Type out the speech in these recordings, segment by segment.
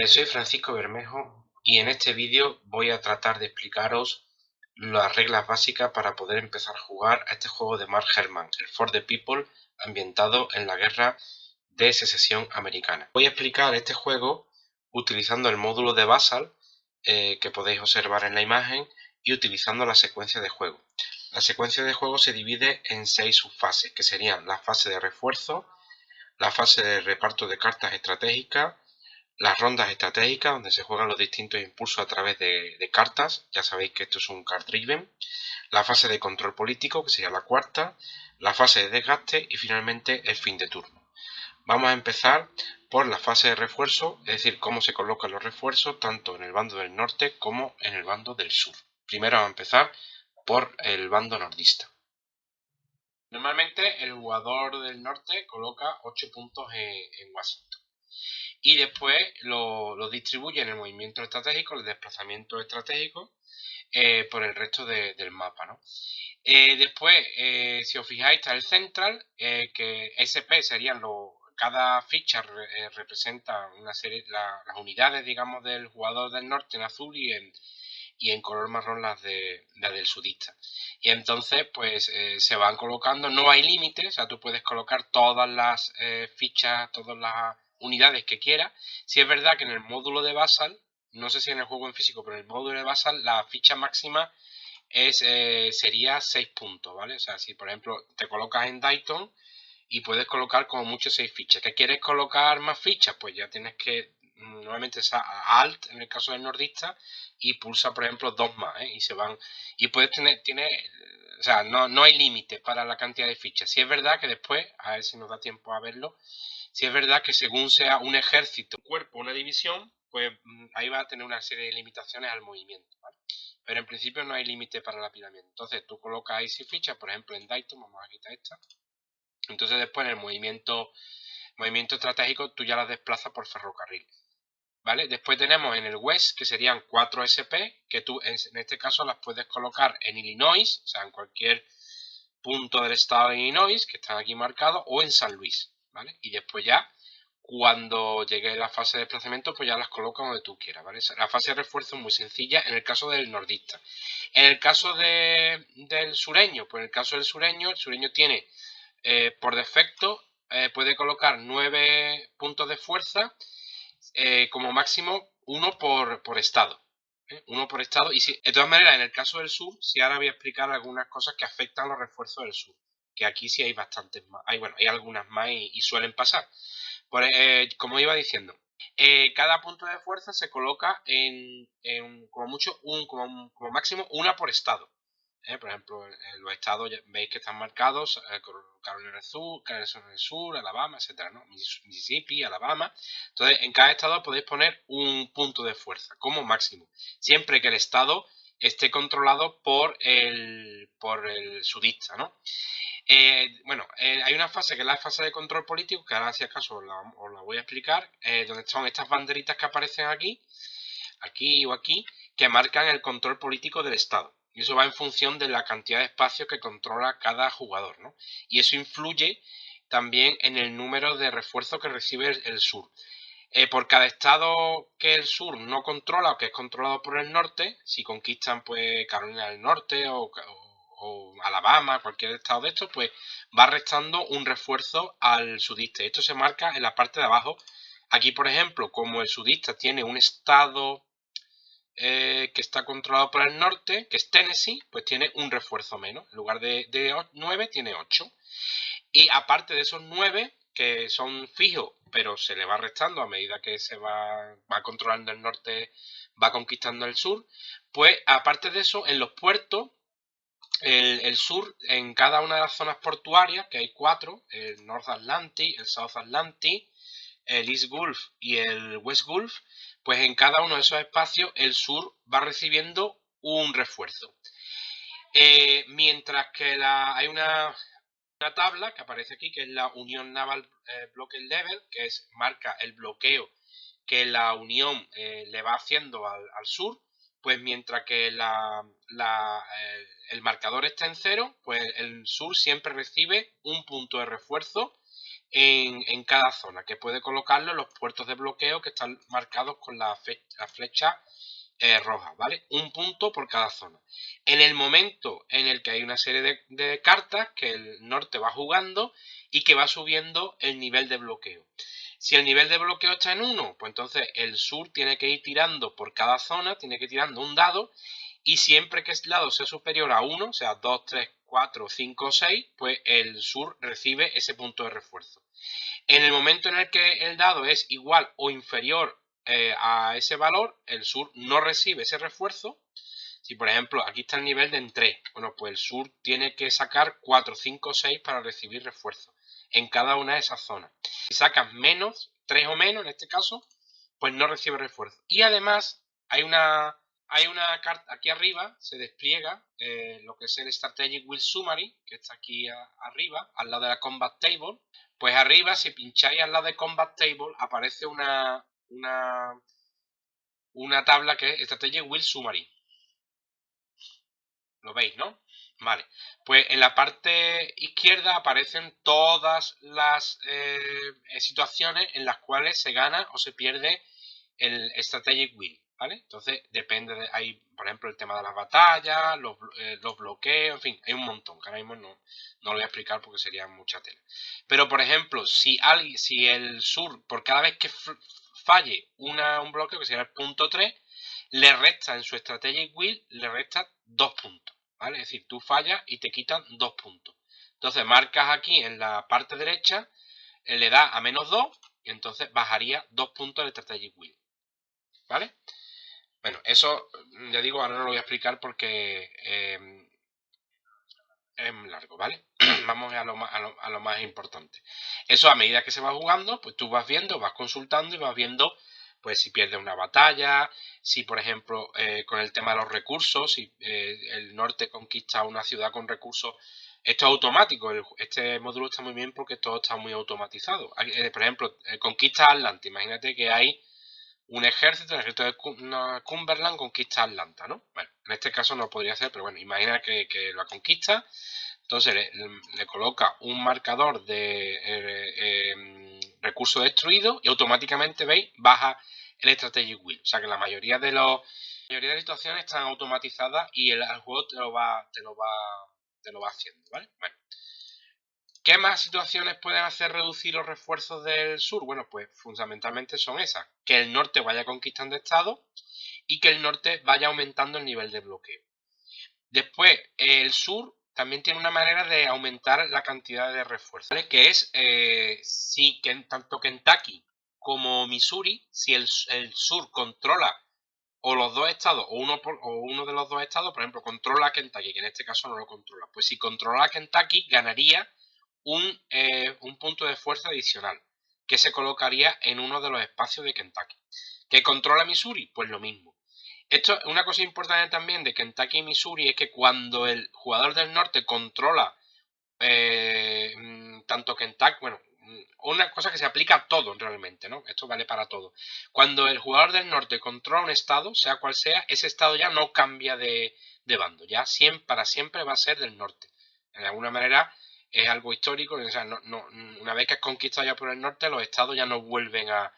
Soy Francisco Bermejo y en este vídeo voy a tratar de explicaros las reglas básicas para poder empezar a jugar a este juego de Mark Herman, el For the People, ambientado en la Guerra de Secesión Americana. Voy a explicar este juego utilizando el módulo de Basal que podéis observar en la imagen y utilizando la secuencia de juego. La secuencia de juego se divide en 6 subfases, que serían la fase de refuerzo, la fase de reparto de cartas estratégicas, las rondas estratégicas, donde se juegan los distintos impulsos a través de cartas. Ya sabéis que esto es un card driven. La fase de control político, que sería la cuarta. La fase de desgaste y finalmente el fin de turno. Vamos a empezar por la fase de refuerzo, es decir, cómo se colocan los refuerzos tanto en el bando del norte como en el bando del sur. Primero vamos a empezar por el bando nordista. Normalmente el jugador del norte coloca 8 puntos en Washington. Y después lo distribuye en el movimiento estratégico, el desplazamiento estratégico, por el resto del mapa, ¿no? Después, si os fijáis, está el central, que SP serían cada ficha representa una serie, las unidades, digamos, del jugador del norte en azul y en color marrón las del sudista. Y entonces, pues se van colocando, no hay límite, o sea, tú puedes colocar todas las fichas, todas las unidades que quieras. Si es verdad que en el módulo de Basal, no sé si en el juego en físico, pero en el módulo de Basal la ficha máxima sería 6 puntos, ¿vale? O sea, si por ejemplo te colocas en Dayton y puedes colocar como mucho 6 fichas. ¿Te quieres colocar más fichas? Pues ya tienes que, nuevamente Alt en el caso del nordista y pulsa por ejemplo 2 más, y se van, y puedes o sea, no hay límite para la cantidad de fichas. Si es verdad que después, a ver si nos da tiempo a verlo, si es verdad que según sea un ejército, un cuerpo, una división, pues ahí va a tener una serie de limitaciones al movimiento, ¿vale? Pero en principio no hay límite para el apilamiento. Entonces tú colocas ahí 6 fichas, por ejemplo en Dayton, vamos a quitar esta. Entonces después en el movimiento estratégico tú ya las desplazas por ferrocarril, ¿vale? Después tenemos en el West, que serían 4 SP, que tú en este caso las puedes colocar en Illinois, o sea, en cualquier punto del estado de Illinois, que están aquí marcados, o en San Luis, ¿vale? Y después ya, cuando llegue la fase de desplazamiento, pues ya las colocas donde tú quieras, ¿vale? La fase de refuerzo es muy sencilla en el caso del nordista. En el caso del sureño, pues en el caso del sureño, el sureño tiene por defecto puede colocar 9 puntos de fuerza, como máximo uno por estado. Uno por estado. Y si, de todas maneras, en el caso del sur, sí ahora voy a explicar algunas cosas que afectan a los refuerzos del sur. Que aquí sí hay bastantes más. Hay algunas más y suelen pasar. Como iba diciendo, cada punto de fuerza se coloca como mucho, como máximo una por estado. Por ejemplo, en los estados veis que están marcados, Carolina del Sur, Alabama, etcétera, ¿no? Mississippi, Alabama. Entonces, en cada estado podéis poner un punto de fuerza como máximo, siempre que el estado esté controlado por el sudista, ¿no? Bueno, hay una fase que es la fase de control político, que ahora si acaso os la voy a explicar, donde son estas banderitas que aparecen aquí o aquí, que marcan el control político del estado. Y eso va en función de la cantidad de espacio que controla cada jugador, ¿no? Y eso influye también en el número de refuerzos que recibe el sur. Por cada estado que el sur no controla o que es controlado por el norte, si conquistan pues Carolina del Norte o Alabama, cualquier estado de estos, pues va restando un refuerzo al sudista. Esto se marca en la parte de abajo. Aquí, por ejemplo, como el sudista tiene un estado que está controlado por el norte, que es Tennessee, pues tiene un refuerzo menos. En lugar de 9, tiene 8. Y aparte de esos 9, que son fijos, pero se le va restando a medida que se va controlando el norte, va conquistando el sur, pues aparte de eso, en los puertos, el sur, en cada una de las zonas portuarias, que hay 4, el North Atlantic, el South Atlantic, el East Gulf y el West Gulf, pues en cada uno de esos espacios el sur va recibiendo un refuerzo. Mientras que hay una tabla que aparece aquí, que es la Union Naval Blockade Level, que marca el bloqueo que la Unión le va haciendo al sur, pues mientras que el marcador está en 0, pues el sur siempre recibe un punto de refuerzo en cada zona, que puede colocarlo en los puertos de bloqueo que están marcados con la flecha roja, ¿vale? Un punto por cada zona. En el momento en el que hay una serie de cartas que el norte va jugando y que va subiendo el nivel de bloqueo. Si el nivel de bloqueo está en 1, pues entonces el sur tiene que ir tirando por cada zona, tiene que ir tirando un dado, y siempre que el dado sea superior a 1, o sea 2, 3, 4, 5 o 6, pues el sur recibe ese punto de refuerzo. En el momento en el que el dado es igual o inferior a ese valor, el sur no recibe ese refuerzo. Si por ejemplo aquí está el nivel de en 3, bueno, pues el sur tiene que sacar 4, 5 o 6 para recibir refuerzo en cada una de esas zonas. Si sacas menos, 3 o menos en este caso, pues no recibe refuerzo. Y además hay una carta aquí arriba, se despliega lo que es el Strategic Will Summary, que está aquí arriba, al lado de la Combat Table. Pues arriba, si pincháis al lado de Combat Table, aparece una tabla que es Strategic Will Summary. ¿Lo veis, no? Vale, pues en la parte izquierda aparecen todas las situaciones en las cuales se gana o se pierde el Strategic Will, ¿vale? Entonces depende de, hay por ejemplo el tema de las batallas, los bloqueos, en fin, hay un montón, que ahora mismo no lo voy a explicar porque sería mucha tela. Pero por ejemplo, si el sur, por cada vez que falle un bloqueo, que sería el punto 3, le resta en su Strategic Will, le resta 2 puntos, ¿vale? Es decir, tú fallas y te quitan 2 puntos. Entonces marcas aquí en la parte derecha, le da a -2 y entonces bajaría 2 puntos el Strategic Will, ¿vale? Bueno, eso ya digo, ahora no lo voy a explicar porque es muy largo, ¿vale? Vamos a lo más importante. Eso a medida que se va jugando, pues tú vas viendo, vas consultando y vas viendo pues si pierdes una batalla, si por ejemplo con el tema de los recursos, si el norte conquista una ciudad con recursos, esto es automático, este módulo está muy bien porque todo está muy automatizado. Por ejemplo, conquista Atlanta, imagínate que hay un ejército de Cumberland conquista Atlanta, ¿no? Bueno, en este caso no podría ser, pero bueno, imagina que la conquista, entonces le coloca un marcador de recurso destruido y automáticamente, ¿veis? Baja el Strategic Will. O sea que la mayoría de las situaciones están automatizadas y el juego te lo va haciendo, ¿vale? Bueno. ¿Qué más situaciones pueden hacer reducir los refuerzos del sur? Bueno, pues fundamentalmente son esas. Que el norte vaya conquistando estados y que el norte vaya aumentando el nivel de bloqueo. Después, el sur también tiene una manera de aumentar la cantidad de refuerzos, ¿vale? Que es si tanto Kentucky como Missouri, si el sur controla o los dos estados, o uno de los dos estados, por ejemplo, controla Kentucky, que en este caso no lo controla. Pues si controla Kentucky, ganaría un punto de fuerza adicional, que se colocaría en uno de los espacios de Kentucky. ¿Que controla Missouri? Pues lo mismo. Esto, una cosa importante también de Kentucky y Missouri es que cuando el jugador del norte controla tanto Kentucky, bueno, una cosa que se aplica a todo realmente, ¿no? Esto vale para todo. Cuando el jugador del norte controla un estado, sea cual sea, ese estado ya no cambia de bando, ya para siempre va a ser del norte. De alguna manera es algo histórico, o sea, una vez que es conquistado ya por el norte, los estados ya no vuelven a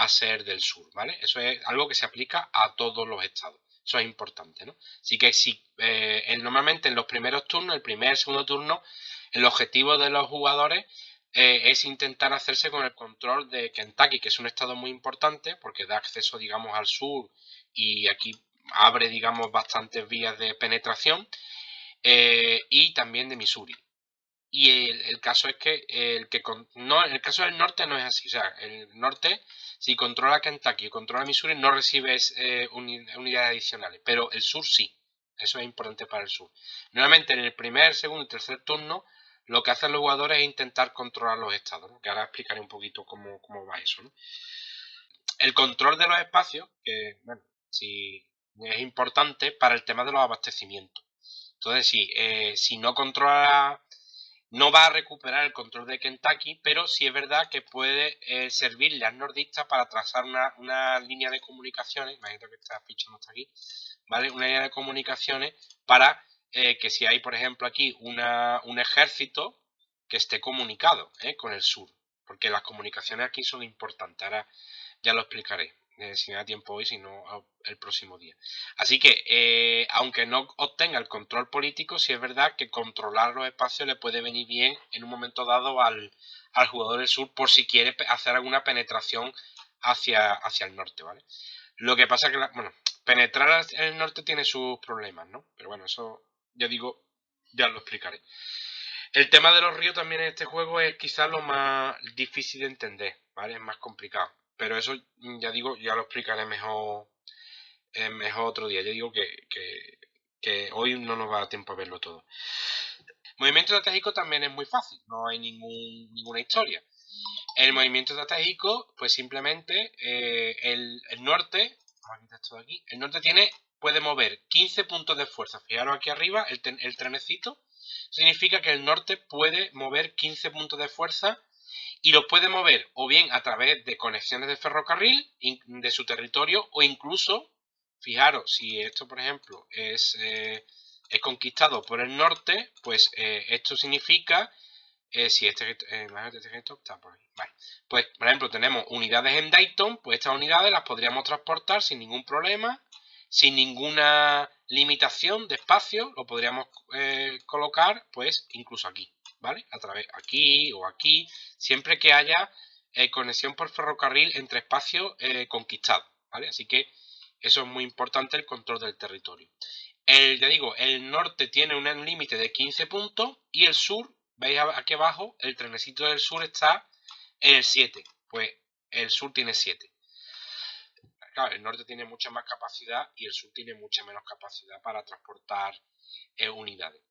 ser del sur, ¿vale? Eso es algo que se aplica a todos los estados. Eso es importante, ¿no? Así que si normalmente en los primeros turnos, el primer, segundo turno, el objetivo de los jugadores es intentar hacerse con el control de Kentucky, que es un estado muy importante porque da acceso, digamos, al sur y aquí abre, digamos, bastantes vías de penetración, y también de Missouri. Y el caso es que el caso del norte no es así. O sea, el norte, si controla Kentucky o controla Missouri, no recibes unidades adicionales. Pero el sur sí. Eso es importante para el sur. Nuevamente, en el primer, segundo y tercer turno, lo que hacen los jugadores es intentar controlar los estados, ¿no? Que ahora explicaré un poquito cómo va eso, ¿no? El control de los espacios, que, bueno, sí es importante para el tema de los abastecimientos. Entonces, si no controla, no va a recuperar el control de Kentucky, pero sí es verdad que puede servirle al nordista para trazar una línea de comunicaciones, imagínate que esta ficha no está aquí, ¿vale? Una línea de comunicaciones para que si hay, por ejemplo, aquí un ejército que esté comunicado con el sur. porque las comunicaciones aquí son importantes. Ahora ya lo explicaré, si me da tiempo hoy, si no el próximo día. Así que, aunque no obtenga el control político, sí es verdad que controlar los espacios le puede venir bien en un momento dado al jugador del sur por si quiere hacer alguna penetración hacia el norte, ¿vale? Lo que pasa que, bueno, penetrar en el norte tiene sus problemas, ¿no? Pero bueno, eso ya digo, ya lo explicaré. El tema de los ríos también en este juego es quizás lo más difícil de entender, ¿vale? Es más complicado. Pero eso, ya digo, ya lo explicaré mejor, mejor otro día. Ya digo que hoy no nos va a dar tiempo a verlo todo. Movimiento estratégico también es muy fácil, no hay ninguna historia. El movimiento estratégico, pues simplemente el norte, vamos a quitar esto de aquí, el norte puede mover 15 puntos de fuerza. Fijaros aquí arriba, el trenecito, significa que el norte puede mover 15 puntos de fuerza y los puede mover o bien a través de conexiones de ferrocarril de su territorio o incluso, fijaros, si esto por ejemplo es conquistado por el norte, pues esto significa si este gesto está por ahí. Vale. Pues, por ejemplo, tenemos unidades en Dayton, pues estas unidades las podríamos transportar sin ningún problema, sin ninguna limitación de espacio, lo podríamos colocar, pues, incluso aquí, ¿vale? A través aquí o aquí, siempre que haya conexión por ferrocarril entre espacios conquistados, ¿vale? Así que eso es muy importante, el control del territorio. Ya digo, el norte tiene un límite de 15 puntos y el sur, veis aquí abajo, el trenecito del sur está en el 7. Pues el sur tiene 7. Claro, el norte tiene mucha más capacidad y el sur tiene mucha menos capacidad para transportar unidades.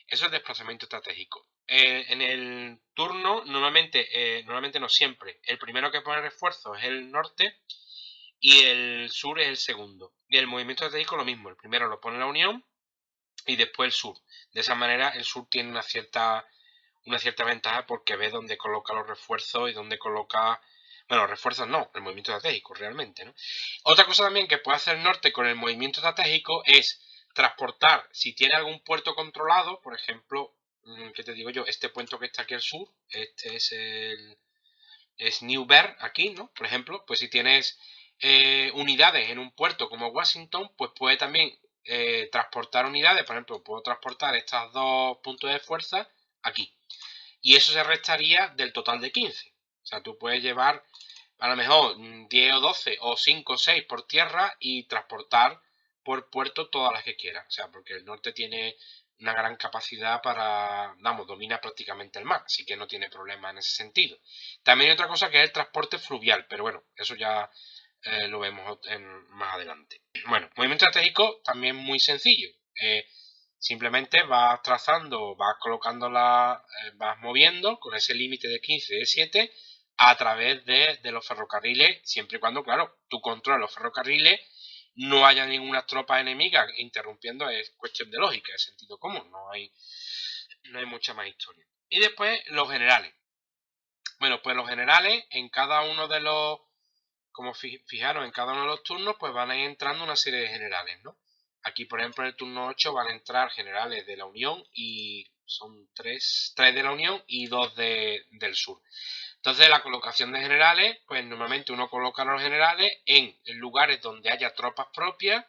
Eso es desplazamiento estratégico. En el turno, normalmente no siempre, el primero que pone refuerzo es el norte y el sur es el segundo. Y el movimiento estratégico lo mismo, el primero lo pone la Unión y después el sur. De esa manera el sur tiene una cierta ventaja porque ve dónde coloca los refuerzos y dónde coloca... Bueno, los refuerzos no, el movimiento estratégico realmente, ¿no? Otra cosa también que puede hacer el norte con el movimiento estratégico es transportar, si tiene algún puerto controlado, por ejemplo, ¿qué te digo yo? Este puente que está aquí al sur, este es es New Bern aquí, ¿no? Por ejemplo, pues si tienes unidades en un puerto como Washington, pues puede también transportar unidades, por ejemplo, puedo transportar estos dos puntos de fuerza aquí. Y eso se restaría del total de 15. O sea, tú puedes llevar a lo mejor 10 o 12 o 5 o 6 por tierra y transportar por puerto todas las que quieras. O sea, porque el norte tiene una gran capacidad para, vamos, domina prácticamente el mar, así que no tiene problema en ese sentido. También hay otra cosa que es el transporte fluvial, pero bueno, eso ya lo vemos más adelante. Bueno, movimiento estratégico también muy sencillo. Simplemente vas trazando, vas colocando vas moviendo con ese límite de 15 y de 7 a través de los ferrocarriles, siempre y cuando, claro, tú controles los ferrocarriles, no haya ninguna tropa enemiga interrumpiendo, es cuestión de lógica, es sentido común, no hay mucha más historia. Y después los generales. Bueno, pues los generales en cada uno de los, como fijaros, en cada uno de los turnos, pues van a ir entrando una serie de generales, ¿no? Aquí, por ejemplo, en el turno 8 van a entrar generales de la Unión y son 3 de la Unión y 2 del sur. Entonces, la colocación de generales, pues normalmente uno coloca a los generales en lugares donde haya tropas propias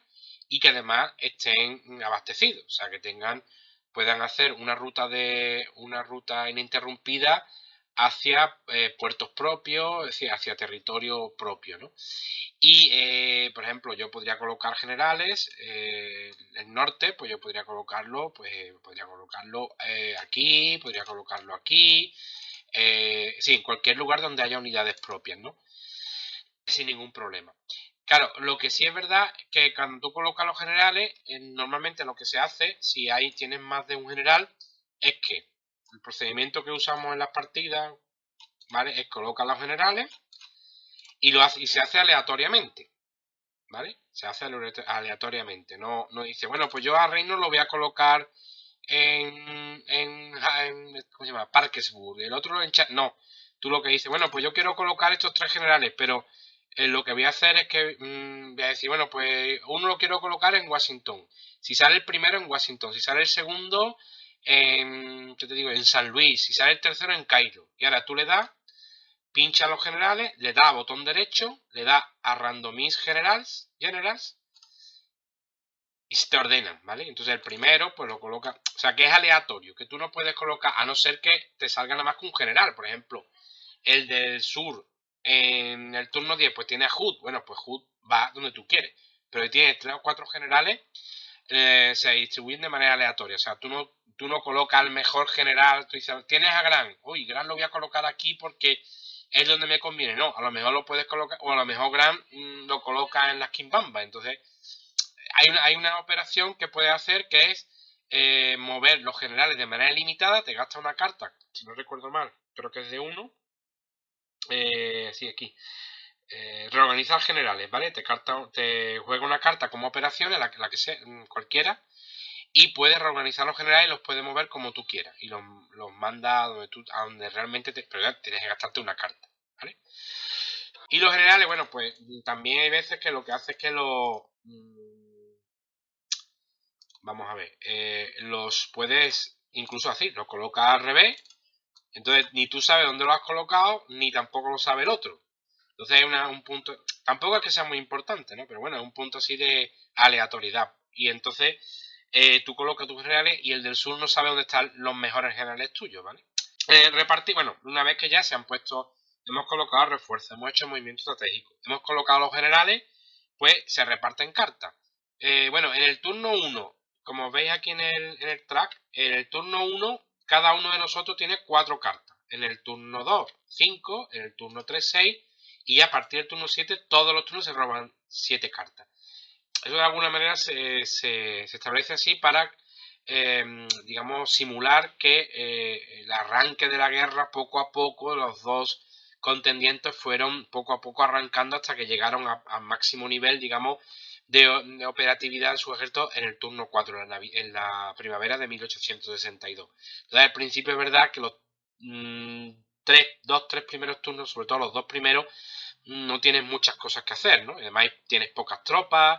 y que además estén abastecidos, o sea, que puedan hacer una ruta ininterrumpida hacia puertos propios, es decir, hacia territorio propio, ¿no? Y, por ejemplo, yo podría colocar generales, el norte, pues yo podría colocarlo aquí, podría colocarlo aquí, sí, en cualquier lugar donde haya unidades propias, ¿no? Sin ningún problema. Claro, lo que sí es verdad que cuando tú colocas los generales, normalmente lo que se hace, si tienes más de un general, es que el procedimiento que usamos en las partidas, ¿vale? Es colocar los generales y se hace aleatoriamente, ¿vale? Se hace aleatoriamente. No dice, bueno, pues yo a Reino lo voy a colocar ¿cómo se llama? Parkersburg, el otro en no, tú lo que dices, bueno, pues yo quiero colocar estos 3 generales, pero lo que voy a hacer es que voy a decir, bueno, pues uno lo quiero colocar en Washington. Si sale el primero en Washington, si sale el segundo ¿qué te digo? En San Luis, si sale el tercero en Cairo. Y ahora tú le das pincha los generales, le da a botón derecho, le da a Randomize Generals, y se te ordenan, ¿vale? Entonces el primero, pues lo coloca, o sea, que es aleatorio, que tú no puedes colocar, a no ser que te salga nada más que un general, por ejemplo, el del sur en el turno 10, pues tiene a Hood, bueno, pues Hood va donde tú quieres, pero si tienes 3 o 4 generales, se distribuyen de manera aleatoria, o sea, tú no colocas al mejor general, tú dices, tienes a Gran, uy, Gran lo voy a colocar aquí porque es donde me conviene, no, a lo mejor lo puedes colocar, o a lo mejor Gran lo coloca en las Kimbamba, entonces hay una operación que puedes hacer que es mover los generales de manera ilimitada, te gasta una carta, si no recuerdo mal, creo que es de 1, sí, aquí, reorganizar generales, ¿vale? Te juega una carta como operación, la que sea, cualquiera, y puedes reorganizar los generales y los puedes mover como tú quieras, y los manda a donde realmente pero ya tienes que gastarte una carta, ¿vale? Y los generales, bueno, pues también hay veces que lo que hace es que vamos a ver, los puedes incluso así, los colocas al revés, entonces ni tú sabes dónde lo has colocado, ni tampoco lo sabe el otro. Entonces hay un punto, tampoco es que sea muy importante, ¿no? Pero bueno, es un punto así de aleatoriedad. Y entonces tú colocas tus generales y el del sur no sabe dónde están los mejores generales tuyos, ¿vale? Repartir, bueno, una vez que ya se han puesto, hemos colocado refuerzos, hemos hecho movimiento estratégico, hemos colocado los generales, pues se reparten cartas. Bueno, en el turno 1, como veis aquí en el track, en el turno 1, cada uno de nosotros tiene 4 cartas. En el turno 2, 5, en el turno 3, 6, y a partir del turno 7, todos los turnos se roban 7 cartas. Eso de alguna manera se establece así para, digamos, simular que el arranque de la guerra, poco a poco, los dos contendientes fueron poco a poco arrancando hasta que llegaron a máximo nivel, digamos, de operatividad de su ejército en el turno 4, en la primavera de 1862. Entonces, al principio es verdad que los 2-3 primeros turnos, sobre todo los 2 primeros, no tienes muchas cosas que hacer, ¿no? Además tienes pocas tropas,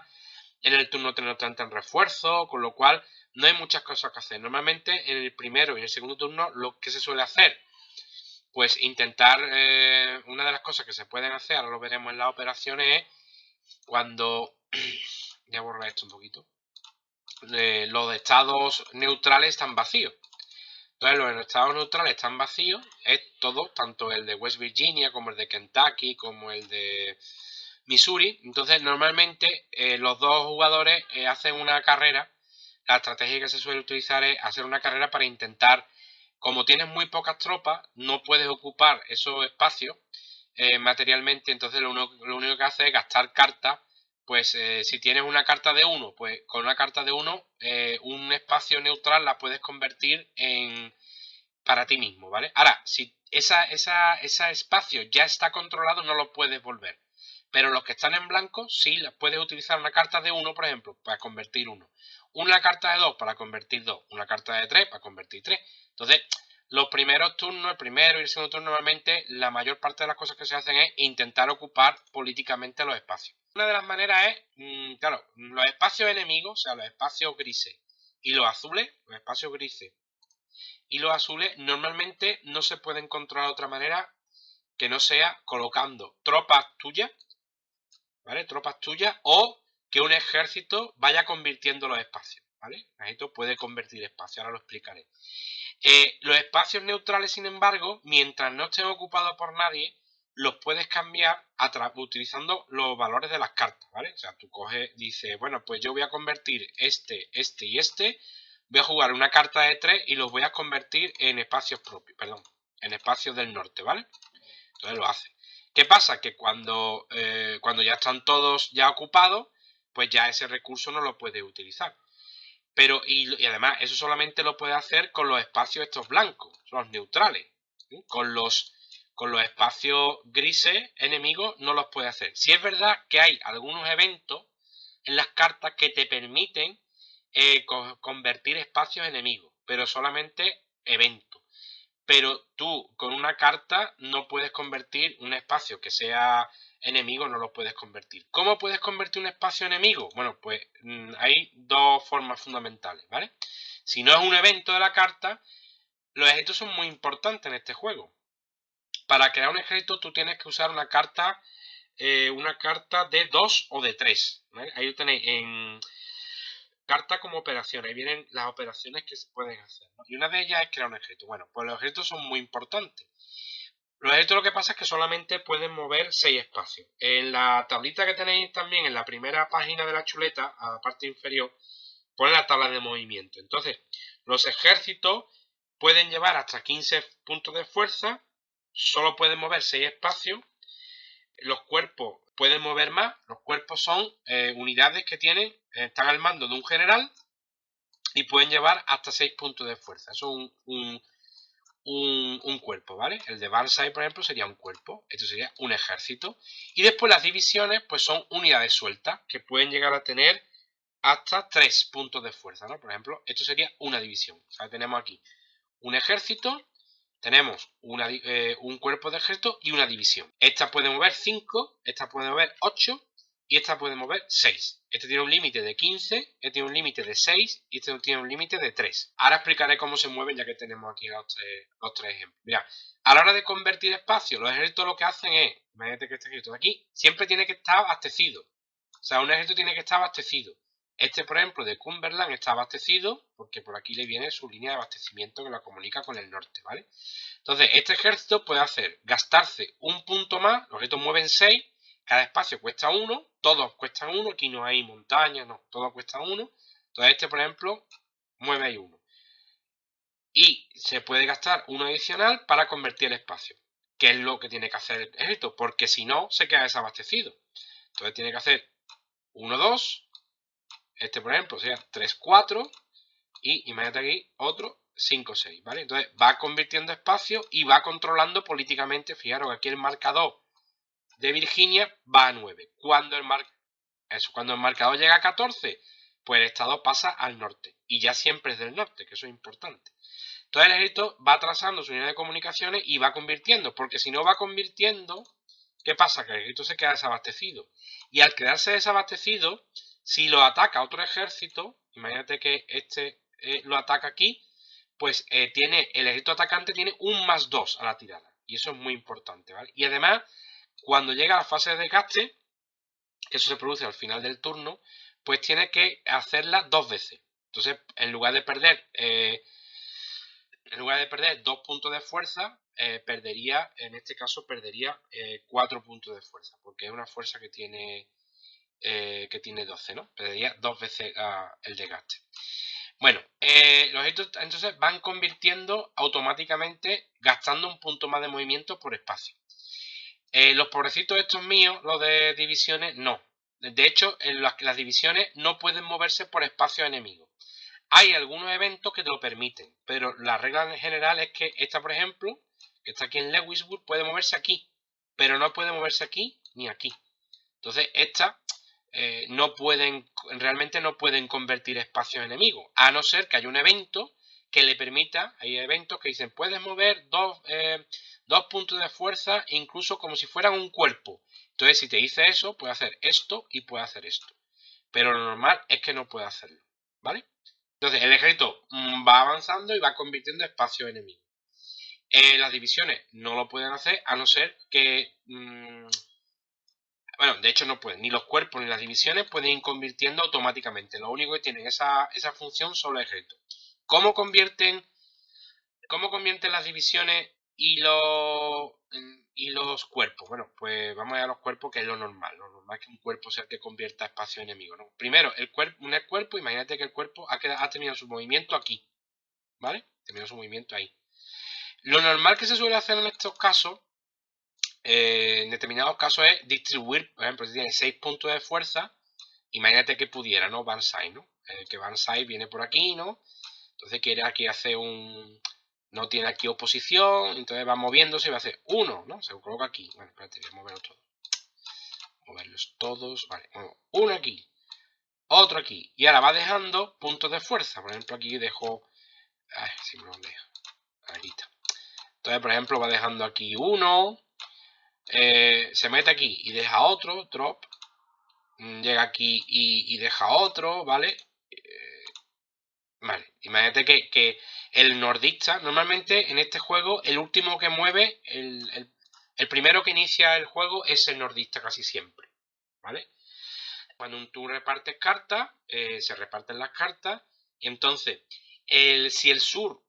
en el turno 3 no te entran refuerzos, con lo cual no hay muchas cosas que hacer. Normalmente en el primero y en el segundo turno lo que se suele hacer, pues intentar, una de las cosas que se pueden hacer, ahora lo veremos en las operaciones, es cuando, voy a borrar esto un poquito, los estados neutrales están vacíos. Entonces los estados neutrales están vacíos, es todo, tanto el de West Virginia como el de Kentucky, como el de Missouri. Entonces normalmente los dos jugadores hacen una carrera. La estrategia que se suele utilizar es hacer una carrera para intentar, como tienes muy pocas tropas, no puedes ocupar esos espacios materialmente, entonces lo único que hace es gastar cartas. Pues si tienes una carta de 1, pues con una carta de 1, un espacio neutral la puedes convertir en para ti mismo, ¿vale? Ahora, si ese espacio ya está controlado, no lo puedes volver. Pero los que están en blanco, sí, puedes utilizar una carta de 1, por ejemplo, para convertir 1. Una carta de 2 para convertir 2. Una carta de 3 para convertir 3. Entonces, los primeros turnos, el primero y el segundo turno, normalmente la mayor parte de las cosas que se hacen es intentar ocupar políticamente los espacios. Una de las maneras es, claro, los espacios enemigos, o sea, los espacios grises y los azules, los espacios grises y los azules normalmente no se pueden controlar de otra manera que no sea colocando tropas tuyas, ¿vale? Tropas tuyas o que un ejército vaya convirtiendo los espacios, ¿vale? El ejército puede convertir espacios, ahora lo explicaré. Los espacios neutrales, sin embargo, mientras no estén ocupados por nadie, los puedes cambiar utilizando los valores de las cartas, ¿vale? O sea, tú coges, dices, bueno, pues yo voy a convertir este y este, voy a jugar una carta de 3 y los voy a convertir en espacios propios, perdón, en espacios del norte, ¿vale? Entonces lo hace. ¿Qué pasa? Que cuando ya están todos ya ocupados, pues ya ese recurso no lo puedes utilizar. Pero, y además, eso solamente lo puede hacer con los espacios estos blancos, los neutrales. ¿Sí? Con los espacios grises enemigos no los puede hacer. Si es verdad que hay algunos eventos en las cartas que te permiten convertir espacios enemigos, pero solamente eventos. Pero tú con una carta no puedes convertir un espacio que sea enemigo, no lo puedes convertir. ¿Cómo puedes convertir un espacio enemigo? Bueno, pues hay dos formas fundamentales, ¿vale? Si no es un evento de la carta, los ejércitos son muy importantes en este juego. para crear un ejército tú tienes que usar una carta de 2 o de 3. ¿Vale? Ahí lo tenéis en carta como operaciones. Ahí vienen las operaciones que se pueden hacer, ¿no? Y una de ellas es crear un ejército. Bueno, pues los ejércitos son muy importantes. Los ejércitos lo que pasa es que solamente pueden mover 6 espacios. En la tablita que tenéis también en la primera página de la chuleta, a la parte inferior, pone la tabla de movimiento. Entonces, los ejércitos pueden llevar hasta 15 puntos de fuerza, solo pueden mover 6 espacios. Los cuerpos pueden mover más. Los cuerpos son unidades que están al mando de un general y pueden llevar hasta 6 puntos de fuerza. Eso es un cuerpo, ¿vale? El de Banzai, por ejemplo, sería un cuerpo. Esto sería un ejército. Y después las divisiones, pues son unidades sueltas que pueden llegar a tener hasta 3 puntos de fuerza, ¿no? Por ejemplo, esto sería una división. O sea, tenemos aquí un ejército, tenemos un cuerpo de ejército y una división. Esta puede mover 5, esta puede mover 8 y esta puede mover 6. Este tiene un límite de 15, este tiene un límite de 6 y este tiene un límite de 3. Ahora explicaré cómo se mueven ya que tenemos aquí los tres ejemplos. Mira, a la hora de convertir espacio, los ejércitos lo que hacen es, imagínate que este ejército de aquí siempre tiene que estar abastecido. O sea, un ejército tiene que estar abastecido. Este, por ejemplo, de Cumberland está abastecido porque por aquí le viene su línea de abastecimiento que la comunica con el norte, ¿vale? Entonces, este ejército puede gastarse un punto más, los ejércitos mueven 6, cada espacio cuesta 1, todos cuestan 1, aquí no hay montañas, no, todos cuestan 1. Entonces, este, por ejemplo, mueve ahí 1. Y se puede gastar uno adicional para convertir el espacio, que es lo que tiene que hacer el ejército, porque si no, se queda desabastecido. Entonces, tiene que hacer 1, 2. Este, por ejemplo, sería 3, 4. Y imagínate aquí otro 5, 6, ¿vale? Entonces va convirtiendo espacio y va controlando políticamente. Fijaros que aquí el marcador de Virginia va a 9. Cuando el marcador llega a 14, pues el estado pasa al norte. Y ya siempre es del norte, que eso es importante. Entonces el ejército va trazando su línea de comunicaciones y va convirtiendo. Porque si no va convirtiendo, ¿qué pasa? Que el ejército se queda desabastecido. Y al quedarse desabastecido, si lo ataca otro ejército, imagínate que este lo ataca aquí, pues el ejército atacante tiene un +2 a la tirada. Y eso es muy importante, ¿vale? Y además, cuando llega a la fase de desgaste, que eso se produce al final del turno, pues tiene que hacerla 2 veces. Entonces, en lugar de perder 2 puntos de fuerza, en este caso perdería 4 puntos de fuerza, porque es una fuerza que tiene 12, ¿no? Perdería 2 veces el desgaste. Bueno, los ejércitos entonces van convirtiendo automáticamente, gastando un punto más de movimiento por espacio. Los pobrecitos estos míos, los de divisiones, no. De hecho, las divisiones no pueden moverse por espacios enemigos. Hay algunos eventos que te lo permiten, pero la regla en general es que esta, por ejemplo, que está aquí en Lewisburg, puede moverse aquí, pero no puede moverse aquí ni aquí. Entonces, estas realmente no pueden convertir espacios enemigos, a no ser que haya un evento que le permita. Hay eventos que dicen, puedes mover 2 puntos de fuerza incluso como si fueran un cuerpo. Entonces, si te dice eso, puede hacer esto y puede hacer esto. Pero lo normal es que no puede hacerlo, ¿vale? Entonces, el ejército va avanzando y va convirtiendo espacios enemigos. Las divisiones no lo pueden hacer, a no ser que... bueno, de hecho no pueden. Ni los cuerpos ni las divisiones pueden ir convirtiendo automáticamente. Lo único que tienen esa función son los ejércitos. ¿Cómo convierten las divisiones y los cuerpos? Bueno, pues vamos a ir a los cuerpos, que es lo normal. Lo normal es que un cuerpo sea el que convierta espacio enemigo, ¿no? Primero, el cuerpo, imagínate que el cuerpo ha terminado su movimiento aquí, ¿vale? Terminó su movimiento ahí. Lo normal que se suele hacer en estos casos, en determinados casos, es distribuir. Por ejemplo, si tiene 6 puntos de fuerza, imagínate que pudiera, ¿no? Banzai, ¿no? Que Banzai viene por aquí, ¿no? Entonces quiere aquí hacer no tiene aquí oposición, entonces va moviéndose y va a hacer 1, ¿no? Se lo coloca aquí. Bueno, espérate, voy a moverlos todos. Moverlos todos, vale. Bueno, uno aquí, otro aquí. Y ahora va dejando puntos de fuerza. Por ejemplo, aquí dejo... Ay, si me lo dejo. Ahí está. Entonces, por ejemplo, va dejando aquí 1. Se mete aquí y deja otro, drop. Llega aquí y deja otro, ¿vale? Vale, imagínate que el nordista, normalmente en este juego, el último que mueve, El primero que inicia el juego es el nordista casi siempre, ¿vale? Cuando tú repartes cartas, se reparten las cartas, y entonces, si el sur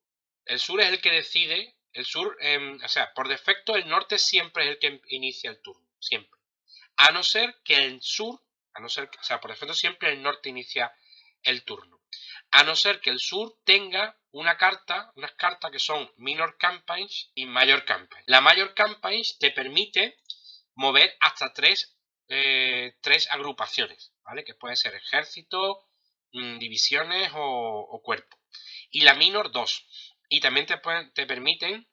es el que decide, el sur, o sea, por defecto el norte siempre es el que inicia el turno, siempre. A no ser que el sur, o sea, por defecto siempre el norte inicia el turno. A no ser que el sur tenga unas cartas que son Minor Campaigns y Major Campaigns. La Major Campaigns te permite mover hasta tres agrupaciones, ¿vale? Que pueden ser ejército, divisiones o cuerpos. Y la Minor 2. Y también te permiten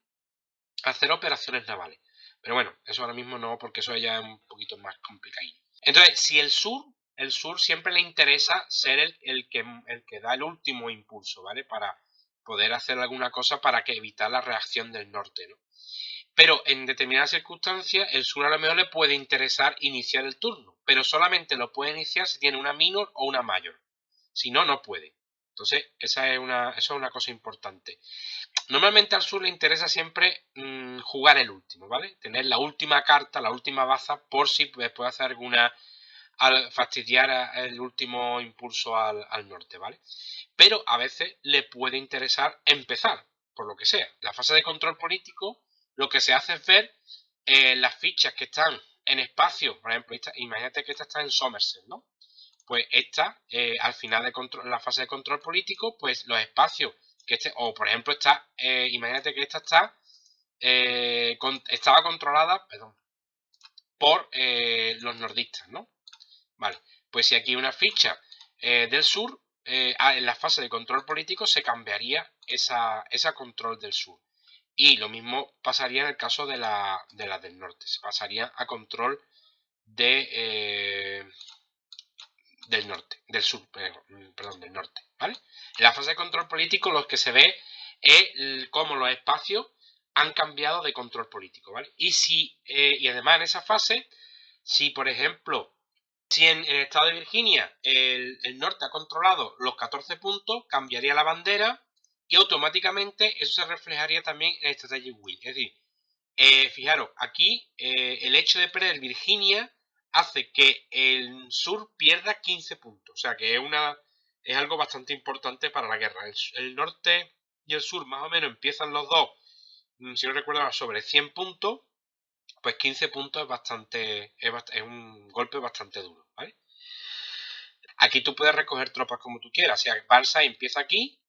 hacer operaciones navales. Pero bueno, eso ahora mismo no, porque eso ya es un poquito más complicado. Entonces, si el sur siempre le interesa ser el que da el último impulso, ¿vale? Para poder hacer alguna cosa para que evitar la reacción del norte, ¿no? Pero en determinadas circunstancias, el sur a lo mejor le puede interesar iniciar el turno, pero solamente lo puede iniciar si tiene una minor o una mayor. Si no, no puede. Entonces, eso es una cosa importante. Normalmente al sur le interesa siempre jugar el último, ¿vale? Tener la última carta, la última baza, por si puede hacer alguna, al fastidiar el último impulso al norte, ¿vale? Pero a veces le puede interesar empezar, por lo que sea. La fase de control político, lo que se hace es ver las fichas que están en espacio. Por ejemplo, imagínate que esta está en Somerset, ¿no? Pues esta, al final de la fase de control político, pues los espacios que o por ejemplo imagínate que esta estaba controlada, por los nordistas, ¿no? Vale, pues si aquí hay una ficha del sur, en la fase de control político se cambiaría esa control del sur. Y lo mismo pasaría en el caso de la del norte, se pasaría a control del norte, del sur, perdón, del norte, ¿vale? En la fase de control político lo que se ve es cómo los espacios han cambiado de control político, ¿vale? Y además en esa fase, si por ejemplo, si en el estado de Virginia el norte ha controlado los 14 puntos, cambiaría la bandera y automáticamente eso se reflejaría también en el Strategic Wheel. Es decir, fijaros, aquí el hecho de perder Virginia hace que el sur pierda 15 puntos. O sea que es algo bastante importante para la guerra. El norte y el sur más o menos empiezan los dos, si no recuerdo, sobre 100 puntos. Pues 15 puntos es un golpe bastante duro, ¿vale? Aquí tú puedes recoger tropas como tú quieras. O sea, Balsa empieza aquí